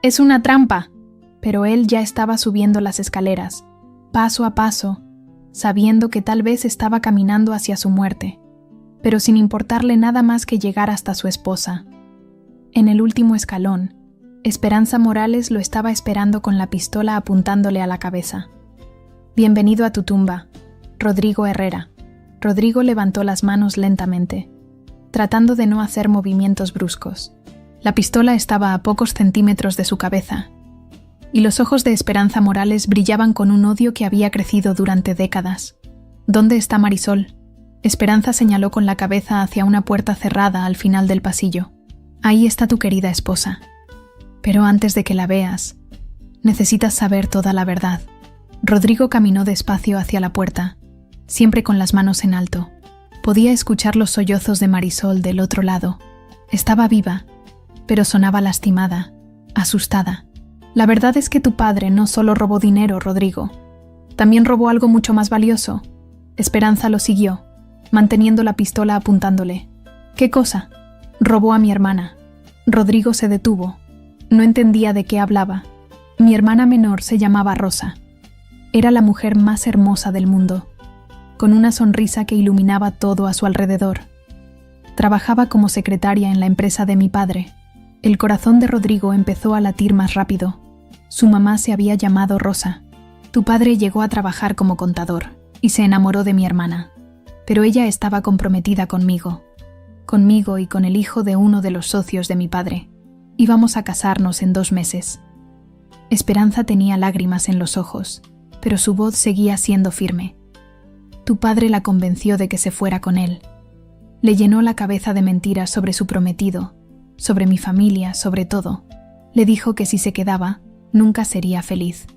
Es una trampa». Pero él ya estaba subiendo las escaleras, paso a paso, sabiendo que tal vez estaba caminando hacia su muerte, pero sin importarle nada más que llegar hasta su esposa. En el último escalón, Esperanza Morales lo estaba esperando con la pistola apuntándole a la cabeza. «Bienvenido a tu tumba, Rodrigo Herrera». Rodrigo levantó las manos lentamente, tratando de no hacer movimientos bruscos. La pistola estaba a pocos centímetros de su cabeza, y los ojos de Esperanza Morales brillaban con un odio que había crecido durante décadas. «¿Dónde está Marisol?». Esperanza señaló con la cabeza hacia una puerta cerrada al final del pasillo. «Ahí está tu querida esposa. Pero antes de que la veas, necesitas saber toda la verdad». Rodrigo caminó despacio hacia la puerta, siempre con las manos en alto. Podía escuchar los sollozos de Marisol del otro lado. Estaba viva, pero sonaba lastimada, asustada. «La verdad es que tu padre no solo robó dinero, Rodrigo. También robó algo mucho más valioso. Esperanza lo siguió, manteniendo la pistola apuntándole. ¿Qué cosa? Robó a mi hermana. Rodrigo se detuvo. No entendía de qué hablaba. Mi hermana menor se llamaba Rosa. Era la mujer más hermosa del mundo, con una sonrisa que iluminaba todo a su alrededor. Trabajaba como secretaria en la empresa de mi padre. El corazón de Rodrigo empezó a latir más rápido. Su mamá se había llamado Rosa. Tu padre llegó a trabajar como contador y se enamoró de mi hermana, pero ella estaba comprometida conmigo y con el hijo de uno de los socios de mi padre. Íbamos a casarnos en 2 meses. Esperanza tenía lágrimas en los ojos, pero su voz seguía siendo firme. Tu padre la convenció de que se fuera con él. Le llenó la cabeza de mentiras sobre su prometido, sobre mi familia, sobre todo. Le dijo que si se quedaba, nunca sería feliz.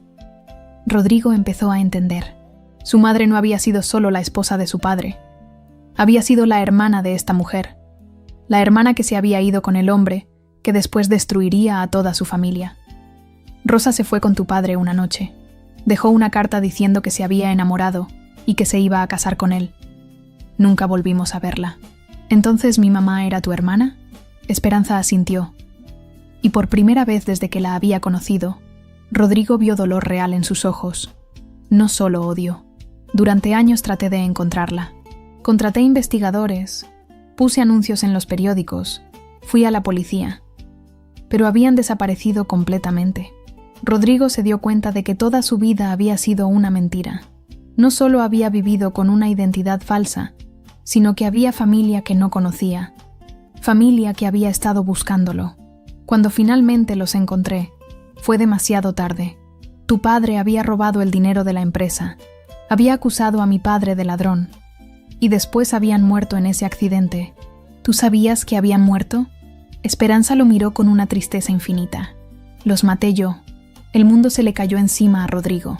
Rodrigo empezó a entender. Su madre no había sido solo la esposa de su padre. Había sido la hermana de esta mujer. La hermana que se había ido con el hombre, que después destruiría a toda su familia. Rosa se fue con tu padre una noche. Dejó una carta diciendo que se había enamorado y que se iba a casar con él. Nunca volvimos a verla. ¿Entonces mi mamá era tu hermana? Esperanza asintió. Y por primera vez desde que la había conocido, Rodrigo vio dolor real en sus ojos. No solo odio. Durante años traté de encontrarla. Contraté investigadores, puse anuncios en los periódicos, fui a la policía. Pero habían desaparecido completamente. Rodrigo se dio cuenta de que toda su vida había sido una mentira. No solo había vivido con una identidad falsa, sino que había familia que no conocía, familia que había estado buscándolo. Cuando finalmente los encontré, fue demasiado tarde. Tu padre había robado el dinero de la empresa, había acusado a mi padre de ladrón, y después habían muerto en ese accidente. ¿Tú sabías que habían muerto? Esperanza lo miró con una tristeza infinita. Los maté yo. El mundo se le cayó encima a Rodrigo.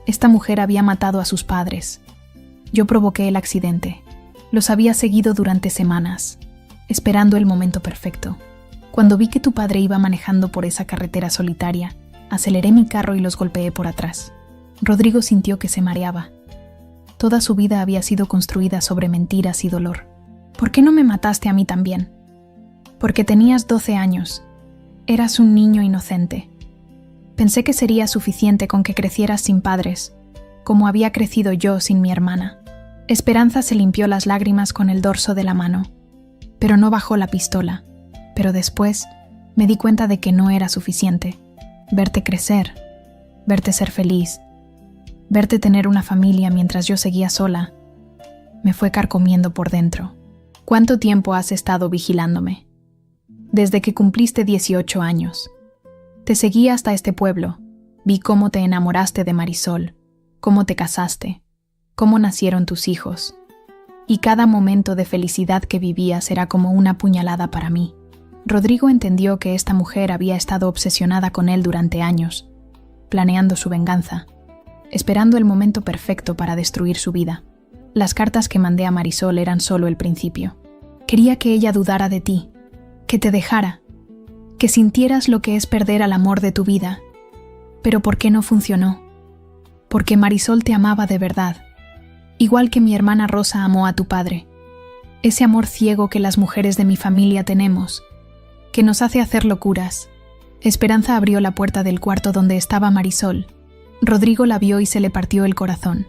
Esta mujer había matado a sus padres. Yo provoqué el accidente. Los había seguido durante semanas, esperando el momento perfecto. Cuando vi que tu padre iba manejando por esa carretera solitaria, aceleré mi carro y los golpeé por atrás. Rodrigo sintió que se mareaba. Toda su vida había sido construida sobre mentiras y dolor. ¿Por qué no me mataste a mí también? Porque tenías 12 años. Eras un niño inocente. Pensé que sería suficiente con que crecieras sin padres, como había crecido yo sin mi hermana. Esperanza se limpió las lágrimas con el dorso de la mano, pero no bajó la pistola. Pero después me di cuenta de que no era suficiente. Verte crecer, verte ser feliz, verte tener una familia mientras yo seguía sola, me fue carcomiendo por dentro. ¿Cuánto tiempo has estado vigilándome? Desde que cumpliste 18 años. Te seguí hasta este pueblo, vi cómo te enamoraste de Marisol, cómo te casaste, cómo nacieron tus hijos, y cada momento de felicidad que vivías era como una puñalada para mí. Rodrigo entendió que esta mujer había estado obsesionada con él durante años, planeando su venganza, esperando el momento perfecto para destruir su vida. Las cartas que mandé a Marisol eran solo el principio. Quería que ella dudara de ti, que te dejara, que sintieras lo que es perder al amor de tu vida. Pero ¿por qué no funcionó? Porque Marisol te amaba de verdad, igual que mi hermana Rosa amó a tu padre. Ese amor ciego que las mujeres de mi familia tenemos, que nos hace hacer locuras. Esperanza abrió la puerta del cuarto donde estaba Marisol. Rodrigo la vio y se le partió el corazón.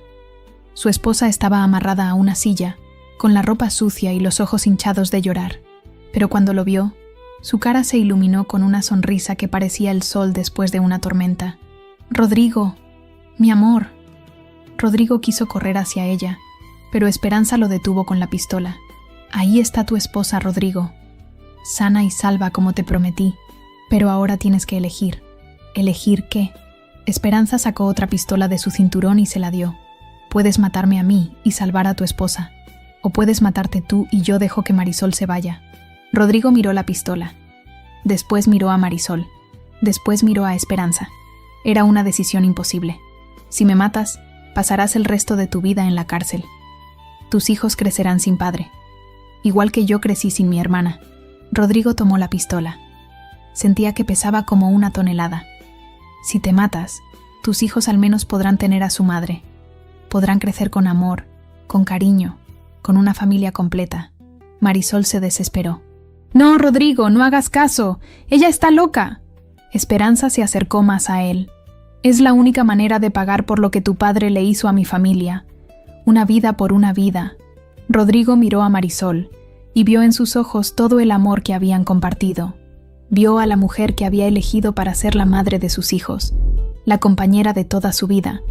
Su esposa estaba amarrada a una silla, con la ropa sucia y los ojos hinchados de llorar. Pero cuando lo vio, su cara se iluminó con una sonrisa que parecía el sol después de una tormenta. «Rodrigo, mi amor». Rodrigo quiso correr hacia ella, pero Esperanza lo detuvo con la pistola. «Ahí está tu esposa, Rodrigo, sana y salva como te prometí, pero ahora tienes que elegir». «¿Elegir qué?». Esperanza sacó otra pistola de su cinturón y se la dio. «Puedes matarme a mí y salvar a tu esposa, o puedes matarte tú y yo dejo que Marisol se vaya». Rodrigo miró la pistola. Después miró a Marisol. Después miró a Esperanza. Era una decisión imposible. Si me matas, pasarás el resto de tu vida en la cárcel. Tus hijos crecerán sin padre, igual que yo crecí sin mi hermana. Rodrigo tomó la pistola. Sentía que pesaba como una tonelada. Si te matas, tus hijos al menos podrán tener a su madre, Podrán crecer con amor, con cariño, con una familia completa. Marisol se desesperó. «No, Rodrigo, no hagas caso. Ella está loca». Esperanza se acercó más a él. «Es la única manera de pagar por lo que tu padre le hizo a mi familia. Una vida por una vida». Rodrigo miró a Marisol y vio en sus ojos todo el amor que habían compartido. Vio a la mujer que había elegido para ser la madre de sus hijos, la compañera de toda su vida,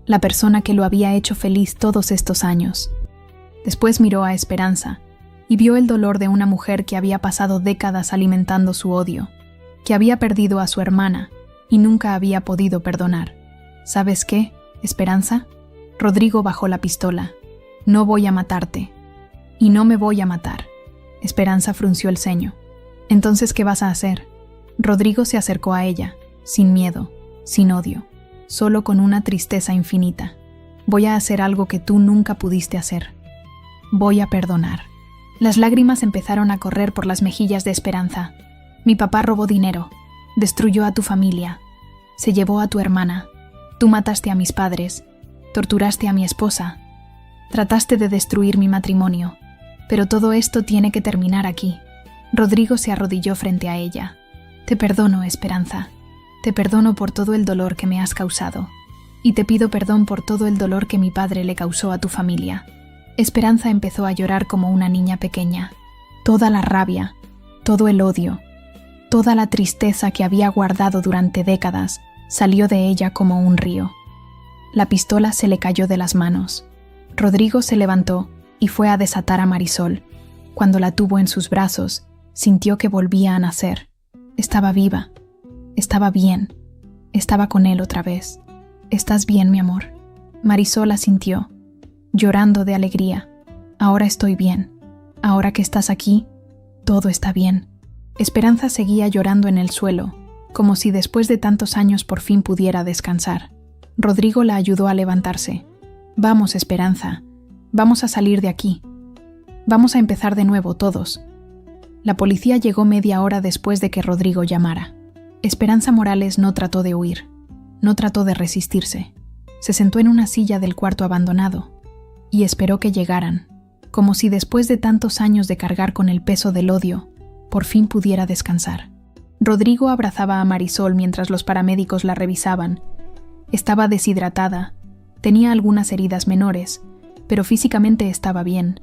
la persona que lo había hecho feliz todos estos años. Después miró a Esperanza y vio el dolor de una mujer que había pasado décadas alimentando su odio, que había perdido a su hermana y nunca había podido perdonar. ¿Sabes qué, Esperanza? Rodrigo bajó la pistola. «No voy a matarte. Y no me voy a matar». Esperanza frunció el ceño. «Entonces, ¿qué vas a hacer?» Rodrigo se acercó a ella, sin miedo, sin odio, solo con una tristeza infinita. «Voy a hacer algo que tú nunca pudiste hacer. Voy a perdonar». Las lágrimas empezaron a correr por las mejillas de Esperanza. «Mi papá robó dinero, destruyó a tu familia, se llevó a tu hermana, tú mataste a mis padres, torturaste a mi esposa, trataste de destruir mi matrimonio, pero todo esto tiene que terminar aquí». Rodrigo se arrodilló frente a ella. «Te perdono, Esperanza. Te perdono por todo el dolor que me has causado. Y te pido perdón por todo el dolor que mi padre le causó a tu familia». Esperanza empezó a llorar como una niña pequeña. Toda la rabia, todo el odio, toda la tristeza que había guardado durante décadas salió de ella como un río. La pistola se le cayó de las manos. Rodrigo se levantó y fue a desatar a Marisol. Cuando la tuvo en sus brazos, sintió que volvía a nacer. Estaba viva. Estaba bien. Estaba con él otra vez. «¿Estás bien, mi amor?» Marisol asintió, llorando de alegría. «Ahora estoy bien. Ahora que estás aquí, todo está bien». Esperanza seguía llorando en el suelo, como si después de tantos años por fin pudiera descansar. Rodrigo la ayudó a levantarse. «Vamos, Esperanza. Vamos a salir de aquí. Vamos a empezar de nuevo todos». La policía llegó media hora después de que Rodrigo llamara. Esperanza Morales no trató de huir, no trató de resistirse. Se sentó en una silla del cuarto abandonado y esperó que llegaran, como si después de tantos años de cargar con el peso del odio, por fin pudiera descansar. Rodrigo abrazaba a Marisol mientras los paramédicos la revisaban. Estaba deshidratada, tenía algunas heridas menores, pero físicamente estaba bien.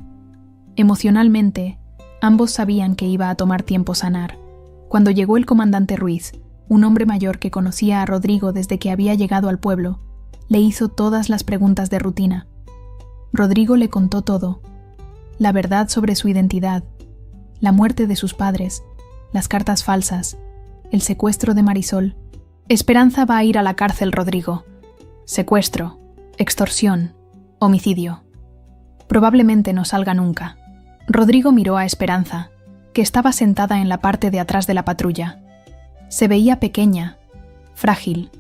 Emocionalmente, ambos sabían que iba a tomar tiempo sanar. Cuando llegó el comandante Ruiz, un hombre mayor que conocía a Rodrigo desde que había llegado al pueblo, le hizo todas las preguntas de rutina. Rodrigo le contó todo: la verdad sobre su identidad, la muerte de sus padres, las cartas falsas, el secuestro de Marisol. «Esperanza va a ir a la cárcel, Rodrigo. Secuestro, extorsión, homicidio. Probablemente no salga nunca». Rodrigo miró a Esperanza, que estaba sentada en la parte de atrás de la patrulla. Se veía pequeña, frágil,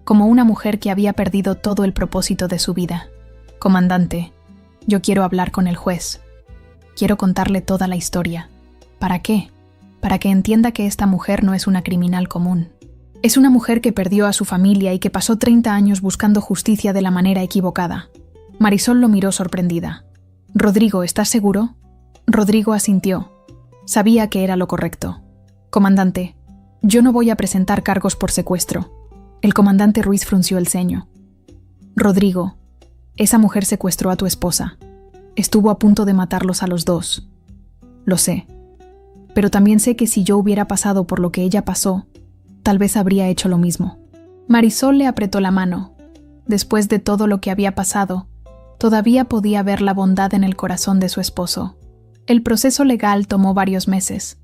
como una mujer que había perdido todo el propósito de su vida. «Comandante, yo quiero hablar con el juez. Quiero contarle toda la historia». «¿Para qué?» «Para que entienda que esta mujer no es una criminal común. Es una mujer que perdió a su familia y que pasó 30 años buscando justicia de la manera equivocada». Marisol lo miró sorprendida. «Rodrigo, ¿estás seguro?» Rodrigo asintió. Sabía que era lo correcto. «Comandante, yo no voy a presentar cargos por secuestro». El comandante Ruiz frunció el ceño. «Rodrigo, esa mujer secuestró a tu esposa. Estuvo a punto de matarlos a los dos. Lo sé. Pero también sé que si yo hubiera pasado por lo que ella pasó, tal vez habría hecho lo mismo». Marisol le apretó la mano. Después de todo lo que había pasado, todavía podía ver la bondad en el corazón de su esposo. El proceso legal tomó varios meses.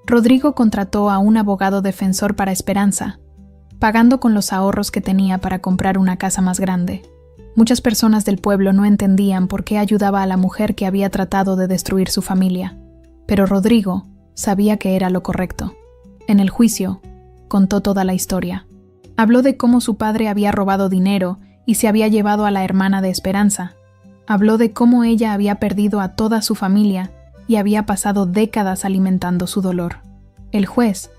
Rodrigo contrató a un abogado defensor para Esperanza, pagando con los ahorros que tenía para comprar una casa más grande. Muchas personas del pueblo no entendían por qué ayudaba a la mujer que había tratado de destruir su familia, pero Rodrigo sabía que era lo correcto. En el juicio, contó toda la historia. Habló de cómo su padre había robado dinero y se había llevado a la hermana de Esperanza. Habló de cómo ella había perdido a toda su familia y había pasado décadas alimentando su dolor. El juez,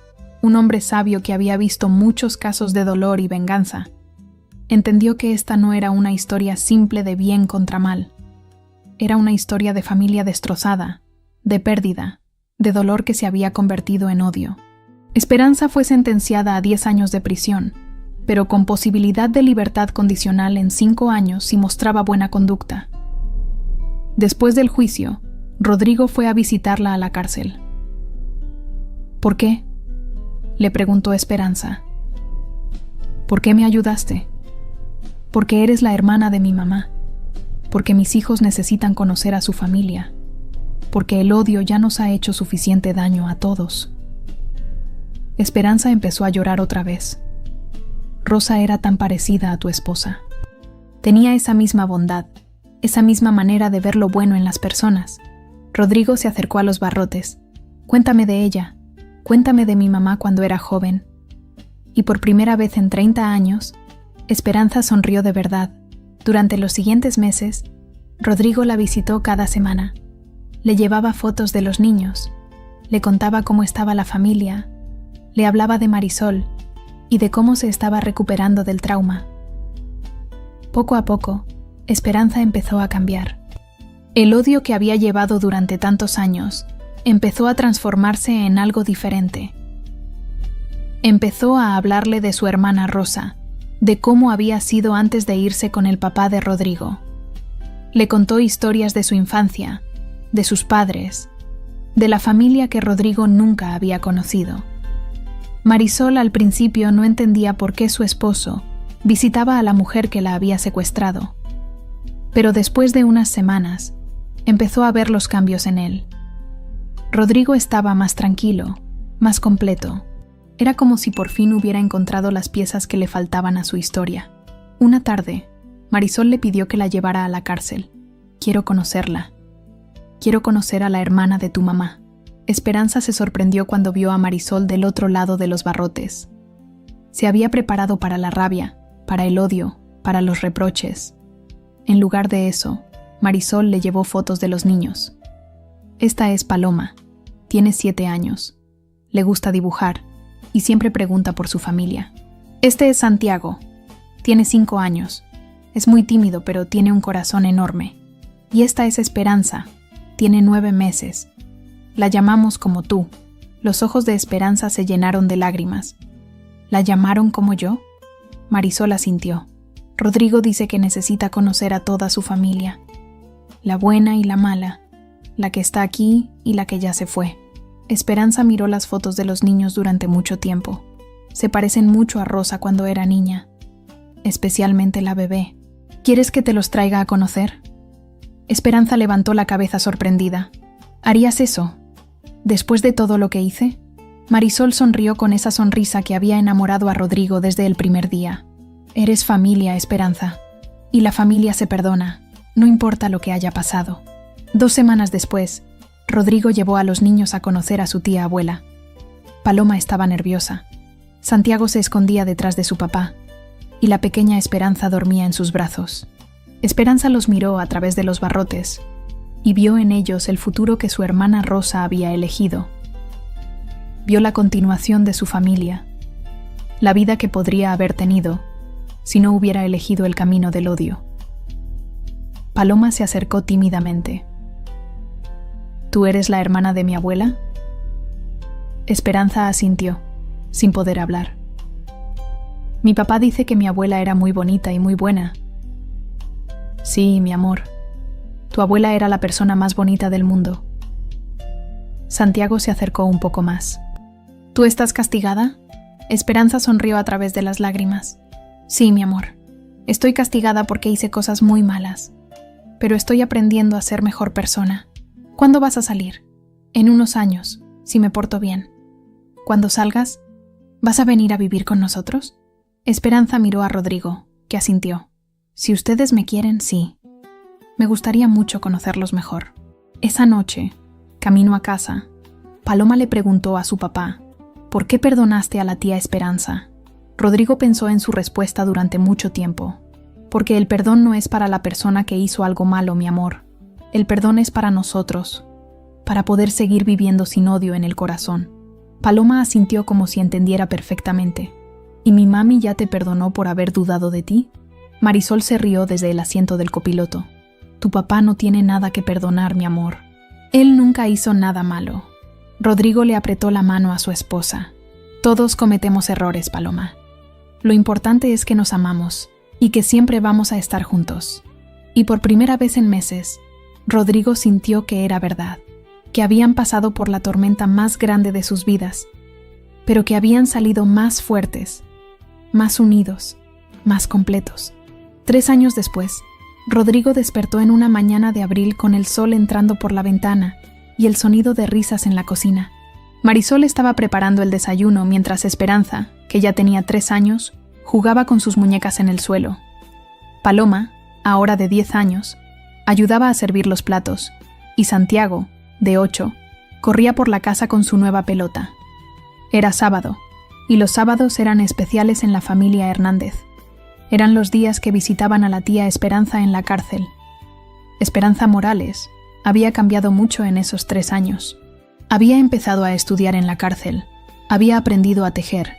un hombre sabio que había visto muchos casos de dolor y venganza, entendió que esta no era una historia simple de bien contra mal. Era una historia de familia destrozada, de pérdida, de dolor que se había convertido en odio. Esperanza fue sentenciada a 10 años de prisión, pero con posibilidad de libertad condicional en 5 años si mostraba buena conducta. Después del juicio, Rodrigo fue a visitarla a la cárcel. ¿Por qué?, le preguntó Esperanza. ¿Por qué me ayudaste? Porque eres la hermana de mi mamá. Porque mis hijos necesitan conocer a su familia. Porque el odio ya nos ha hecho suficiente daño a todos. Esperanza empezó a llorar otra vez. Rosa era tan parecida a tu esposa. Tenía esa misma bondad, esa misma manera de ver lo bueno en las personas. Rodrigo se acercó a los barrotes. Cuéntame de ella. Cuéntame de mi mamá cuando era joven. Y por primera vez en 30 años, Esperanza sonrió de verdad. Durante los siguientes meses, Rodrigo la visitó cada semana. Le llevaba fotos de los niños, le contaba cómo estaba la familia, le hablaba de Marisol y de cómo se estaba recuperando del trauma. Poco a poco, Esperanza empezó a cambiar. El odio que había llevado durante tantos años empezó a transformarse en algo diferente. Empezó a hablarle de su hermana Rosa, de cómo había sido antes de irse con el papá de Rodrigo. Le contó historias de su infancia, de sus padres, de la familia que Rodrigo nunca había conocido. Marisol al principio no entendía por qué su esposo visitaba a la mujer que la había secuestrado, pero después de unas semanas empezó a ver los cambios en él. Rodrigo estaba más tranquilo, más completo. Era como si por fin hubiera encontrado las piezas que le faltaban a su historia. Una tarde, Marisol le pidió que la llevara a la cárcel. Quiero conocerla. Quiero conocer a la hermana de tu mamá. Esperanza se sorprendió cuando vio a Marisol del otro lado de los barrotes. Se había preparado para la rabia, para el odio, para los reproches. En lugar de eso, Marisol le llevó fotos de los niños. Esta es Paloma. Tiene 7 años. Le gusta dibujar y siempre pregunta por su familia. Este es Santiago. Tiene 5 años. Es muy tímido, pero tiene un corazón enorme. Y esta es Esperanza. Tiene 9 meses. La llamamos como tú. Los ojos de Esperanza se llenaron de lágrimas. ¿La llamaron como yo? Marisol asintió. Rodrigo dice que necesita conocer a toda su familia. La buena y la mala. La que está aquí y la que ya se fue. Esperanza miró las fotos de los niños durante mucho tiempo. Se parecen mucho a Rosa cuando era niña. Especialmente la bebé. ¿Quieres que te los traiga a conocer? Esperanza levantó la cabeza sorprendida. ¿Harías eso? ¿Después de todo lo que hice? Marisol sonrió con esa sonrisa que había enamorado a Rodrigo desde el primer día. Eres familia, Esperanza. Y la familia se perdona, no importa lo que haya pasado. 2 semanas después, Rodrigo llevó a los niños a conocer a su tía abuela. Paloma estaba nerviosa. Santiago se escondía detrás de su papá, y la pequeña Esperanza dormía en sus brazos. Esperanza los miró a través de los barrotes, y vio en ellos el futuro que su hermana Rosa había elegido. Vio la continuación de su familia, la vida que podría haber tenido si no hubiera elegido el camino del odio. Paloma se acercó tímidamente. ¿Tú eres la hermana de mi abuela? Esperanza asintió, sin poder hablar. Mi papá dice que mi abuela era muy bonita y muy buena. Sí, mi amor. Tu abuela era la persona más bonita del mundo. Santiago se acercó un poco más. ¿Tú estás castigada? Esperanza sonrió a través de las lágrimas. Sí, mi amor. Estoy castigada porque hice cosas muy malas. Pero estoy aprendiendo a ser mejor persona. ¿Cuándo vas a salir? En unos años, si me porto bien. Cuando salgas, ¿vas a venir a vivir con nosotros? Esperanza miró a Rodrigo, que asintió. Si ustedes me quieren, sí. Me gustaría mucho conocerlos mejor. Esa noche, camino a casa, Paloma le preguntó a su papá, ¿por qué perdonaste a la tía Esperanza? Rodrigo pensó en su respuesta durante mucho tiempo. Porque el perdón no es para la persona que hizo algo malo, mi amor. El perdón es para nosotros, para poder seguir viviendo sin odio en el corazón. Paloma asintió como si entendiera perfectamente. ¿Y mi mami ya te perdonó por haber dudado de ti? Marisol se rió desde el asiento del copiloto. Tu papá no tiene nada que perdonar, mi amor. Él nunca hizo nada malo. Rodrigo le apretó la mano a su esposa. Todos cometemos errores, Paloma. Lo importante es que nos amamos y que siempre vamos a estar juntos. Y por primera vez en meses, Rodrigo sintió que era verdad, que habían pasado por la tormenta más grande de sus vidas, pero que habían salido más fuertes, más unidos, más completos. 3 años después, Rodrigo despertó en una mañana de abril con el sol entrando por la ventana y el sonido de risas en la cocina. Marisol estaba preparando el desayuno mientras Esperanza, que ya tenía 3 años, jugaba con sus muñecas en el suelo. Paloma, ahora de 10 años, ayudaba a servir los platos, y Santiago, de 8, corría por la casa con su nueva pelota. Era sábado, y los sábados eran especiales en la familia Hernández. Eran los días que visitaban a la tía Esperanza en la cárcel. Esperanza Morales había cambiado mucho en esos 3 años. Había empezado a estudiar en la cárcel, había aprendido a tejer,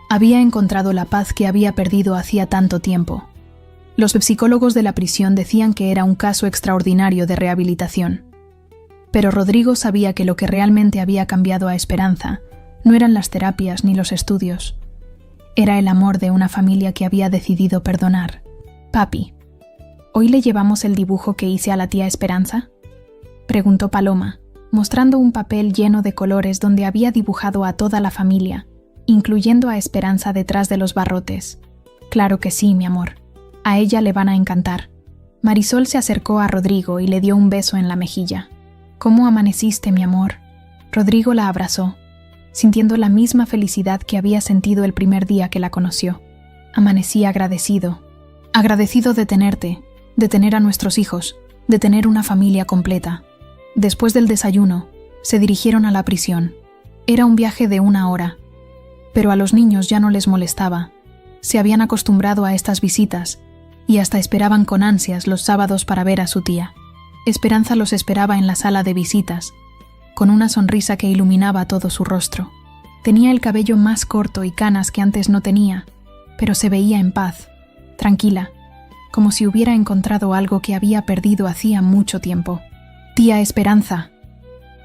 había encontrado la paz que había perdido hacía tanto tiempo. Los psicólogos de la prisión decían que era un caso extraordinario de rehabilitación. Pero Rodrigo sabía que lo que realmente había cambiado a Esperanza no eran las terapias ni los estudios. Era el amor de una familia que había decidido perdonar. Papi, ¿hoy le llevamos el dibujo que hice a la tía Esperanza?, preguntó Paloma, mostrando un papel lleno de colores donde había dibujado a toda la familia, incluyendo a Esperanza detrás de los barrotes. Claro que sí, mi amor. A ella le van a encantar. Marisol se acercó a Rodrigo y le dio un beso en la mejilla. ¿Cómo amaneciste, mi amor? Rodrigo la abrazó, sintiendo la misma felicidad que había sentido el primer día que la conoció. Amanecí agradecido. Agradecido de tenerte, de tener a nuestros hijos, de tener una familia completa. Después del desayuno, se dirigieron a la prisión. Era un viaje de 1 hora, pero a los niños ya no les molestaba. Se habían acostumbrado a estas visitas y hasta esperaban con ansias los sábados para ver a su tía. Esperanza los esperaba en la sala de visitas, con una sonrisa que iluminaba todo su rostro. Tenía el cabello más corto y canas que antes no tenía, pero se veía en paz, tranquila, como si hubiera encontrado algo que había perdido hacía mucho tiempo. «Tía Esperanza»,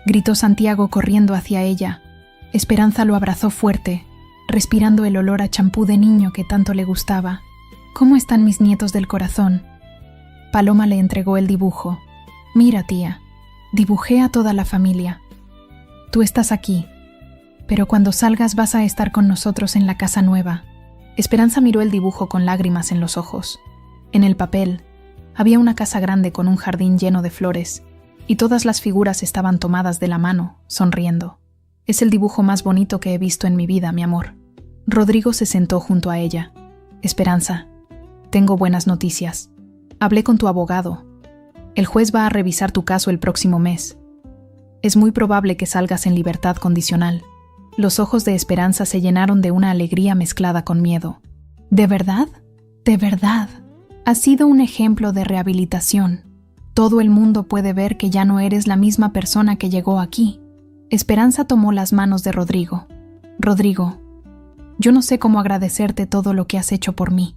gritó Santiago corriendo hacia ella. Esperanza lo abrazó fuerte, respirando el olor a champú de niño que tanto le gustaba. «¿Cómo están mis nietos del corazón?». Paloma le entregó el dibujo. «Mira, tía, dibujé a toda la familia. Tú estás aquí, pero cuando salgas vas a estar con nosotros en la casa nueva». Esperanza miró el dibujo con lágrimas en los ojos. En el papel había una casa grande con un jardín lleno de flores, y todas las figuras estaban tomadas de la mano, sonriendo. «Es el dibujo más bonito que he visto en mi vida, mi amor». Rodrigo se sentó junto a ella. «Esperanza, tengo buenas noticias. Hablé con tu abogado. El juez va a revisar tu caso el próximo mes. Es muy probable que salgas en libertad condicional». Los ojos de Esperanza se llenaron de una alegría mezclada con miedo. «¿De verdad? ¿De verdad? Has sido un ejemplo de rehabilitación. Todo el mundo puede ver que ya no eres la misma persona que llegó aquí». Esperanza tomó las manos de Rodrigo. «Rodrigo, yo no sé cómo agradecerte todo lo que has hecho por mí.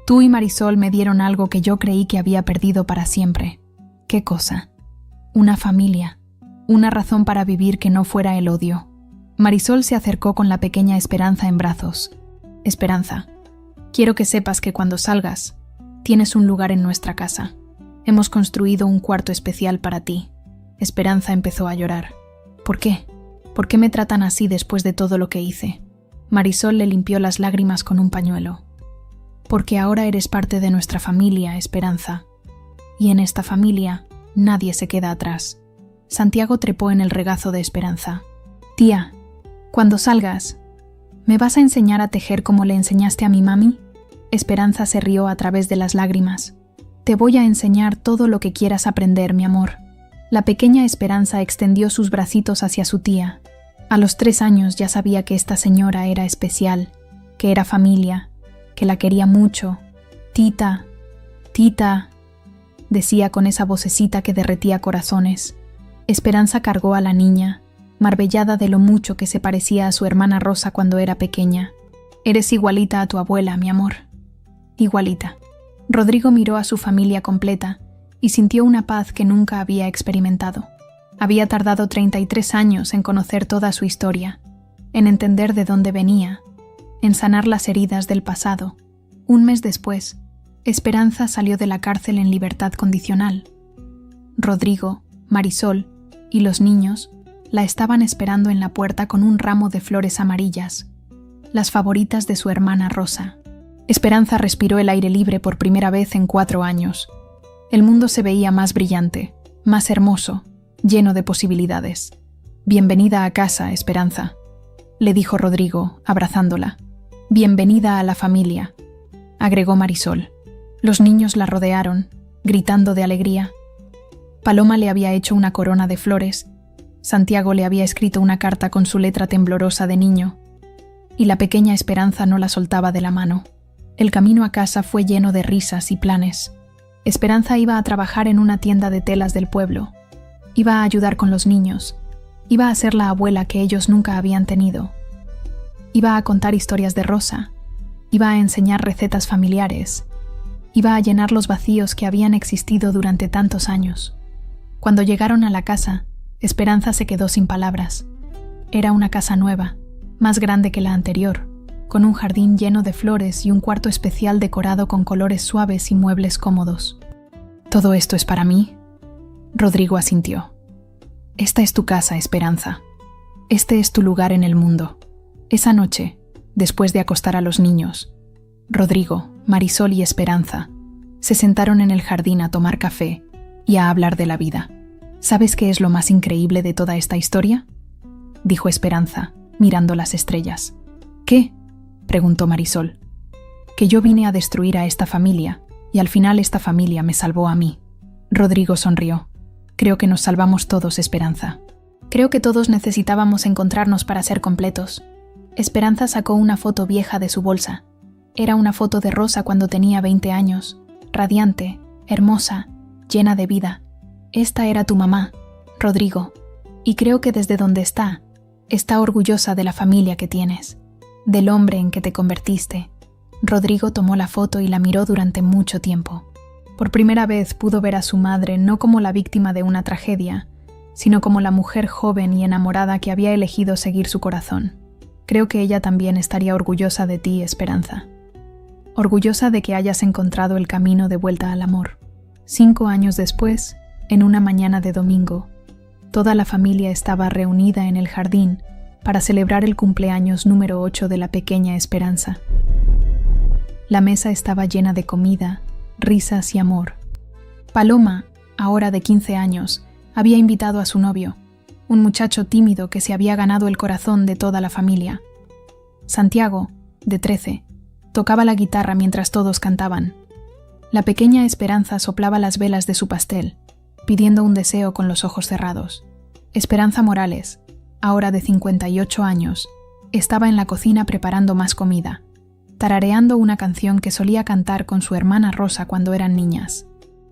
Tú y Marisol me dieron algo que yo creí que había perdido para siempre». «¿Qué cosa?». «Una familia, una razón para vivir que no fuera el odio». Marisol se acercó con la pequeña Esperanza en brazos. «Esperanza, quiero que sepas que cuando salgas, tienes un lugar en nuestra casa. Hemos construido un cuarto especial para ti». Esperanza empezó a llorar. «¿Por qué? ¿Por qué me tratan así después de todo lo que hice?». Marisol le limpió las lágrimas con un pañuelo. «Porque ahora eres parte de nuestra familia, Esperanza. Y en esta familia nadie se queda atrás». Santiago trepó en el regazo de Esperanza. «Tía, cuando salgas, ¿me vas a enseñar a tejer como le enseñaste a mi mami?». Esperanza se rió a través de las lágrimas. «Te voy a enseñar todo lo que quieras aprender, mi amor». La pequeña Esperanza extendió sus bracitos hacia su tía. A los 3 años ya sabía que esta señora era especial, que era familia, que la quería mucho. «Tita, tita», decía con esa vocecita que derretía corazones. Esperanza cargó a la niña, maravillada de lo mucho que se parecía a su hermana Rosa cuando era pequeña. «Eres igualita a tu abuela, mi amor. Igualita». Rodrigo miró a su familia completa y sintió una paz que nunca había experimentado. Había tardado 33 años en conocer toda su historia, en entender de dónde venía, en sanar las heridas del pasado. Un mes después, Esperanza salió de la cárcel en libertad condicional. Rodrigo, Marisol y los niños la estaban esperando en la puerta con un ramo de flores amarillas, las favoritas de su hermana Rosa. Esperanza respiró el aire libre por primera vez en 4 años. El mundo se veía más brillante, más hermoso, lleno de posibilidades. «Bienvenida a casa, Esperanza», le dijo Rodrigo, abrazándola. «Bienvenida a la familia», agregó Marisol. Los niños la rodearon, gritando de alegría. Paloma le había hecho una corona de flores, Santiago le había escrito una carta con su letra temblorosa de niño, y la pequeña Esperanza no la soltaba de la mano. El camino a casa fue lleno de risas y planes. Esperanza iba a trabajar en una tienda de telas del pueblo. Iba a ayudar con los niños. Iba a ser la abuela que ellos nunca habían tenido. Iba a contar historias de Rosa. Iba a enseñar recetas familiares. Iba a llenar los vacíos que habían existido durante tantos años. Cuando llegaron a la casa, Esperanza se quedó sin palabras. Era una casa nueva, más grande que la anterior, con un jardín lleno de flores y un cuarto especial decorado con colores suaves y muebles cómodos. «¿Todo esto es para mí?», Rodrigo asintió. «Esta es tu casa, Esperanza. Este es tu lugar en el mundo». Esa noche, después de acostar a los niños, Rodrigo, Marisol y Esperanza se sentaron en el jardín a tomar café y a hablar de la vida. «¿Sabes qué es lo más increíble de toda esta historia?», dijo Esperanza, mirando las estrellas. «¿Qué?», preguntó Marisol. «Que yo vine a destruir a esta familia, y al final esta familia me salvó a mí». Rodrigo sonrió. «Creo que nos salvamos todos, Esperanza. Creo que todos necesitábamos encontrarnos para ser completos». Esperanza sacó una foto vieja de su bolsa. Era una foto de Rosa cuando tenía 20 años, radiante, hermosa, llena de vida. «Esta era tu mamá, Rodrigo, y creo que desde donde está orgullosa de la familia que tienes, del hombre en que te convertiste». Rodrigo tomó la foto y la miró durante mucho tiempo. Por primera vez pudo ver a su madre no como la víctima de una tragedia, sino como la mujer joven y enamorada que había elegido seguir su corazón. «Creo que ella también estaría orgullosa de ti, Esperanza. Orgullosa de que hayas encontrado el camino de vuelta al amor». 5 años después, en una mañana de domingo, toda la familia estaba reunida en el jardín para celebrar el cumpleaños número 8 de la pequeña Esperanza. La mesa estaba llena de comida, risas y amor. Paloma, ahora de 15 años, había invitado a su novio, un muchacho tímido que se había ganado el corazón de toda la familia. Santiago, de 13, tocaba la guitarra mientras todos cantaban. La pequeña Esperanza soplaba las velas de su pastel, pidiendo un deseo con los ojos cerrados. Esperanza Morales, ahora de 58 años, estaba en la cocina preparando más comida, tarareando una canción que solía cantar con su hermana Rosa cuando eran niñas.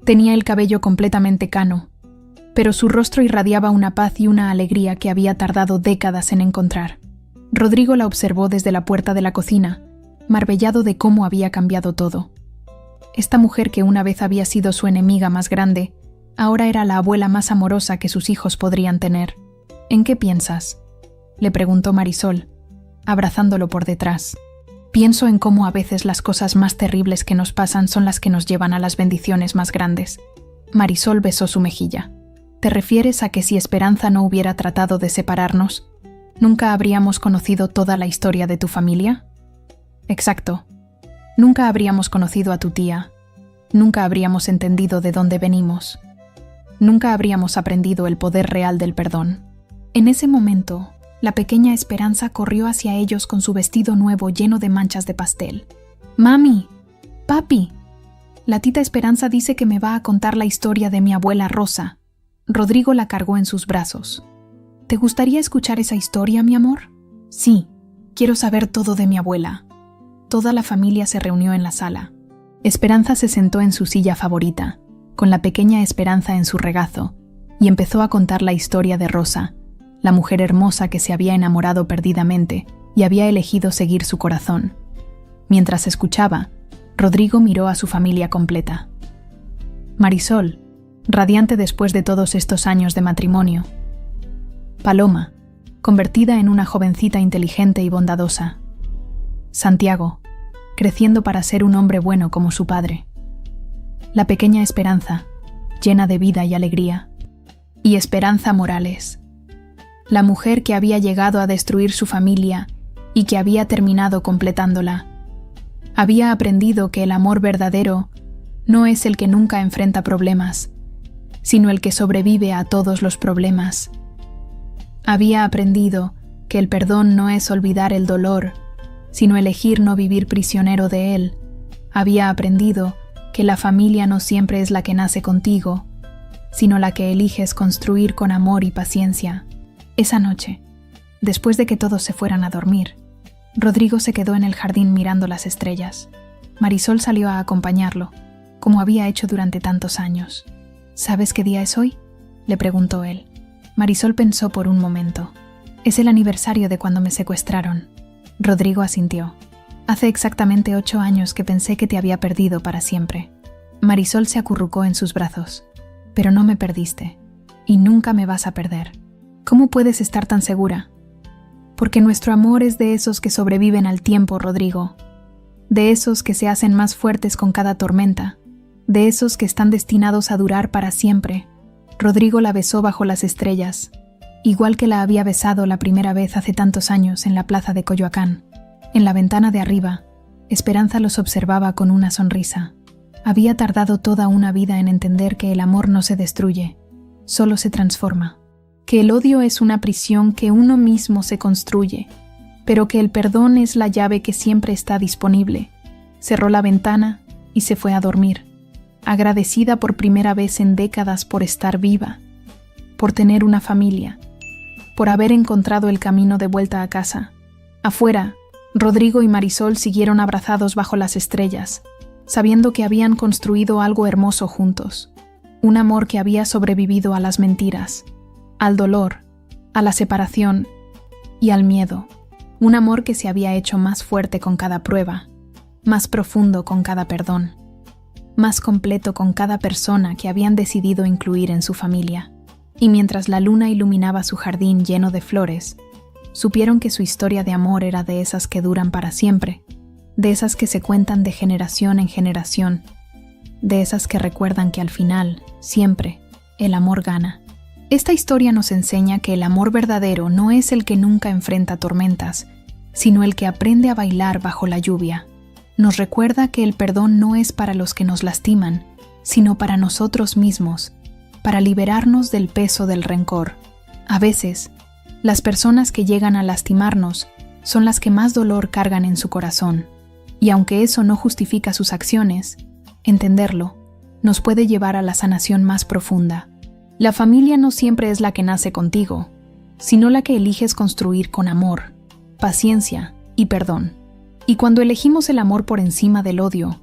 Tenía el cabello completamente cano, pero su rostro irradiaba una paz y una alegría que había tardado décadas en encontrar. Rodrigo la observó desde la puerta de la cocina, maravillado de cómo había cambiado todo. Esta mujer que una vez había sido su enemiga más grande, ahora era la abuela más amorosa que sus hijos podrían tener. «¿En qué piensas?», le preguntó Marisol, abrazándolo por detrás. «Pienso en cómo a veces las cosas más terribles que nos pasan son las que nos llevan a las bendiciones más grandes». Marisol besó su mejilla. «¿Te refieres a que si Esperanza no hubiera tratado de separarnos, nunca habríamos conocido toda la historia de tu familia?» «Exacto. Nunca habríamos conocido a tu tía. Nunca habríamos entendido de dónde venimos. Nunca habríamos aprendido el poder real del perdón». En ese momento, la pequeña Esperanza corrió hacia ellos con su vestido nuevo lleno de manchas de pastel. «Mami, papi, la tita Esperanza dice que me va a contar la historia de mi abuela Rosa». Rodrigo la cargó en sus brazos. «¿Te gustaría escuchar esa historia, mi amor?» «Sí, quiero saber todo de mi abuela». Toda la familia se reunió en la sala. Esperanza se sentó en su silla favorita, con la pequeña Esperanza en su regazo, y empezó a contar la historia de Rosa, la mujer hermosa que se había enamorado perdidamente y había elegido seguir su corazón. Mientras escuchaba, Rodrigo miró a su familia completa. Marisol, radiante después de todos estos años de matrimonio. Paloma, convertida en una jovencita inteligente y bondadosa. Santiago, creciendo para ser un hombre bueno como su padre. La pequeña Esperanza, llena de vida y alegría. Y Esperanza Morales, la mujer que había llegado a destruir su familia y que había terminado completándola. Había aprendido que el amor verdadero no es el que nunca enfrenta problemas, sino el que sobrevive a todos los problemas. Había aprendido que el perdón no es olvidar el dolor, sino elegir no vivir prisionero de él. Había aprendido que la familia no siempre es la que nace contigo, sino la que eliges construir con amor y paciencia. Esa noche, después de que todos se fueran a dormir, Rodrigo se quedó en el jardín mirando las estrellas. Marisol salió a acompañarlo, como había hecho durante tantos años. ¿Sabes qué día es hoy?, le preguntó él. Marisol pensó por un momento. Es el aniversario de cuando me secuestraron. Rodrigo asintió. Hace exactamente 8 años que pensé que te había perdido para siempre. Marisol se acurrucó en sus brazos. Pero no me perdiste, y nunca me vas a perder. ¿Cómo puedes estar tan segura? Porque nuestro amor es de esos que sobreviven al tiempo, Rodrigo. De esos que se hacen más fuertes con cada tormenta. De esos que están destinados a durar para siempre. Rodrigo la besó bajo las estrellas, igual que la había besado la primera vez hace tantos años en la plaza de Coyoacán. En la ventana de arriba, Esperanza los observaba con una sonrisa. Había tardado toda una vida en entender que el amor no se destruye, solo se transforma. Que el odio es una prisión que uno mismo se construye, pero que el perdón es la llave que siempre está disponible. Cerró la ventana y se fue a dormir, agradecida por primera vez en décadas por estar viva, por tener una familia, por haber encontrado el camino de vuelta a casa. Afuera, Rodrigo y Marisol siguieron abrazados bajo las estrellas, sabiendo que habían construido algo hermoso juntos, un amor que había sobrevivido a las mentiras, al dolor, a la separación y al miedo, un amor que se había hecho más fuerte con cada prueba, más profundo con cada perdón, más completo con cada persona que habían decidido incluir en su familia. Y mientras la luna iluminaba su jardín lleno de flores, supieron que su historia de amor era de esas que duran para siempre, de esas que se cuentan de generación en generación, de esas que recuerdan que al final, siempre, el amor gana. Esta historia nos enseña que el amor verdadero no es el que nunca enfrenta tormentas, sino el que aprende a bailar bajo la lluvia. Nos recuerda que el perdón no es para los que nos lastiman, sino para nosotros mismos, para liberarnos del peso del rencor. A veces, las personas que llegan a lastimarnos son las que más dolor cargan en su corazón. Y aunque eso no justifica sus acciones, entenderlo nos puede llevar a la sanación más profunda. La familia no siempre es la que nace contigo, sino la que eliges construir con amor, paciencia y perdón. Y cuando elegimos el amor por encima del odio,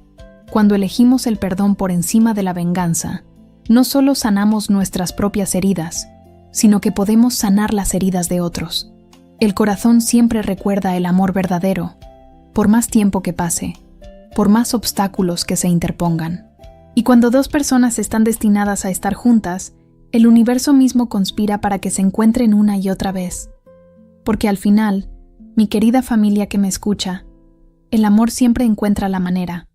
cuando elegimos el perdón por encima de la venganza, no solo sanamos nuestras propias heridas, sino que podemos sanar las heridas de otros. El corazón siempre recuerda el amor verdadero, por más tiempo que pase, por más obstáculos que se interpongan. Y cuando dos personas están destinadas a estar juntas, el universo mismo conspira para que se encuentren una y otra vez. Porque al final, mi querida familia que me escucha, el amor siempre encuentra la manera.